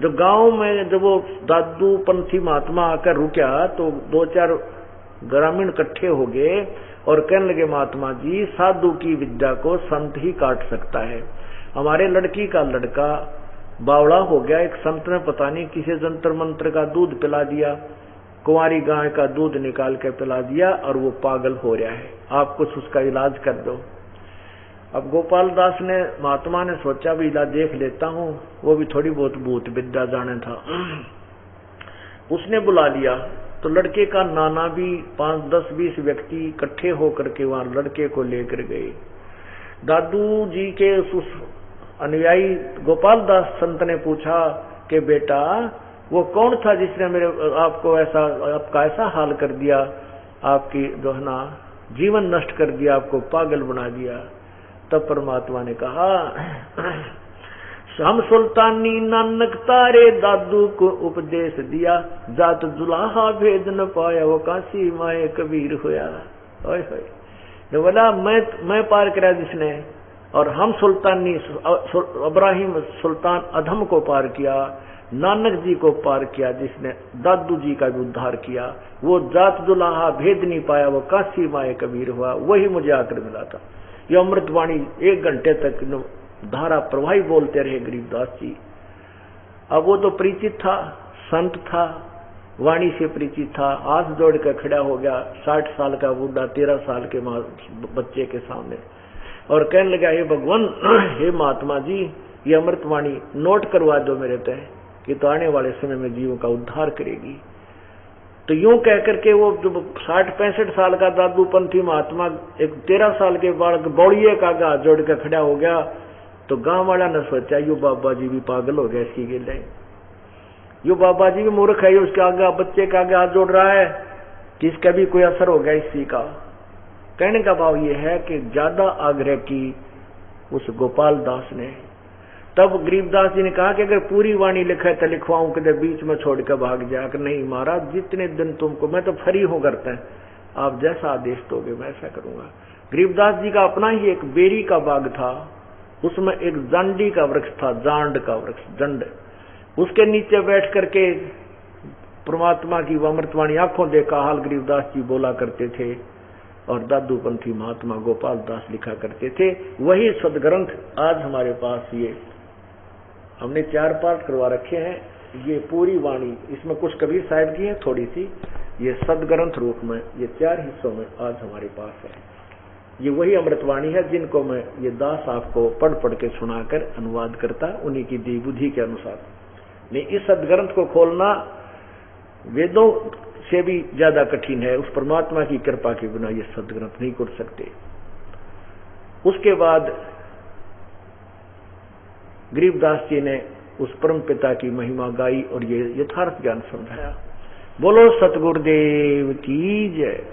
जब गांव में जब वो दादू पंथी महात्मा आकर रुका, तो 2-4 ग्रामीण इकट्ठे हो गए और कहने लगे, महात्मा जी, साधु की विद्या को संत ही काट सकता है। हमारे लड़की का लड़का बावड़ा हो गया, एक संत ने पता नहीं किसी जंतर मंत्र का दूध पिला दिया, कुंवारी गाय का दूध निकाल के पिला दिया, और वो पागल हो रहा है, आप कुछ उसका इलाज कर दो। अब गोपाल दास ने, महात्मा ने सोचा भी इलाज देख लेता हूँ, वो भी थोड़ी बहुत भूत विद्या जाने था। उसने बुला लिया, तो लड़के का नाना भी 5, 10, 20 व्यक्ति इकट्ठे होकर के वहां लड़के को लेकर गए। दादू जी के उस अनुयायी गोपाल दास संत ने पूछा कि बेटा, वो कौन था जिसने आपका ऐसा हाल कर दिया, आपकी जो है ना जीवन नष्ट कर दिया, आपको पागल बना दिया। तब परमात्मा ने कहा, हम सुल्तानी नानक तारे दादू को उपदेश दिया, जात दुलाहा भेद न पाया, वो काशी माए कबीर होया। ओए होए, बोला मैं पार करा जिसने, और हम सुल्तानी इब्राहिम सुल्तान अधम को पार किया, नानक जी को पार किया जिसने दादू जी का भी उद्धार किया। वो जात दुलाहा भेद नहीं पाया, वो काशी माए कबीर हुआ, वही मुझे आकर मिला था। ये अमृतवाणी 1 घंटे तक धारा प्रवाही बोलते रहे गरीबदास जी। अब वो तो परिचित था, संत था, वाणी से परिचित था, हाथ जोड़ कर खड़ा हो गया, 60 साल का बूढ़ा 13 साल के बच्चे के सामने, और कहने लगा, हे भगवान, हे महात्मा जी, ये अमृतवाणी नोट करवा दो मेरे तय, कि तो आने वाले समय में जीवों का उद्धार करेगी। तो यूं कह करके वो जो 60-65 साल का दादू पंथी महात्मा एक 13 साल के बालक बौड़िए का हाथ जोड़ कर खड़ा हो गया। तो गांव वाला ने सोचा, यो बाबा जी भी पागल हो गया इसकी गिले, यो बाबा जी भी मूर्ख है, उसके आगे बच्चे के आगे हाथ जोड़ रहा है, कि इसका भी कोई असर हो गया इसी का। कहने का भाव ये है कि ज्यादा आग्रह की उस गोपाल दास ने। तब गरीबदास जी ने कहा कि अगर पूरी वाणी लिखे तो लिखवाऊं, कदे बीच में छोड़कर भाग जाए। कि नहीं महाराज, जितने दिन तुमको, मैं तो फ्री हूं करते हैं, आप जैसा आदेश दोगे मैं ऐसा करूंगा। गरीबदास जी का अपना ही एक बेरी का बाग था, उसमें एक जांडी का वृक्ष था, जांड का वृक्ष, जंड, उसके नीचे बैठ करके परमात्मा की अमृतवाणी आंखों देखा हाल गरीबदास जी बोला करते थे, और दादू पंथी महात्मा गोपाल दास लिखा करते थे। वही सदग्रंथ आज हमारे पास, ये हमने 4 पाठ करवा रखे हैं। ये पूरी वाणी, इसमें कुछ कबीर साहब की है थोड़ी सी, ये सदग्रंथ रूप में ये 4 हिस्सों में आज हमारे पास है। ये वही अमृतवाणी है जिनको मैं ये दास आपको पढ़ पढ़ के सुनाकर अनुवाद करता, उन्हीं की दी बुद्धि के अनुसार। नहीं, इस सदग्रंथ को खोलना वेदों से भी ज्यादा कठिन है। उस परमात्मा की कृपा के बिना ये सदग्रंथ नहीं कर सकते। उसके बाद गरीबदास जी ने उस परम पिता की महिमा गाई और ये यथार्थ ज्ञान समझाया। बोलो सतगुरुदेव की जय।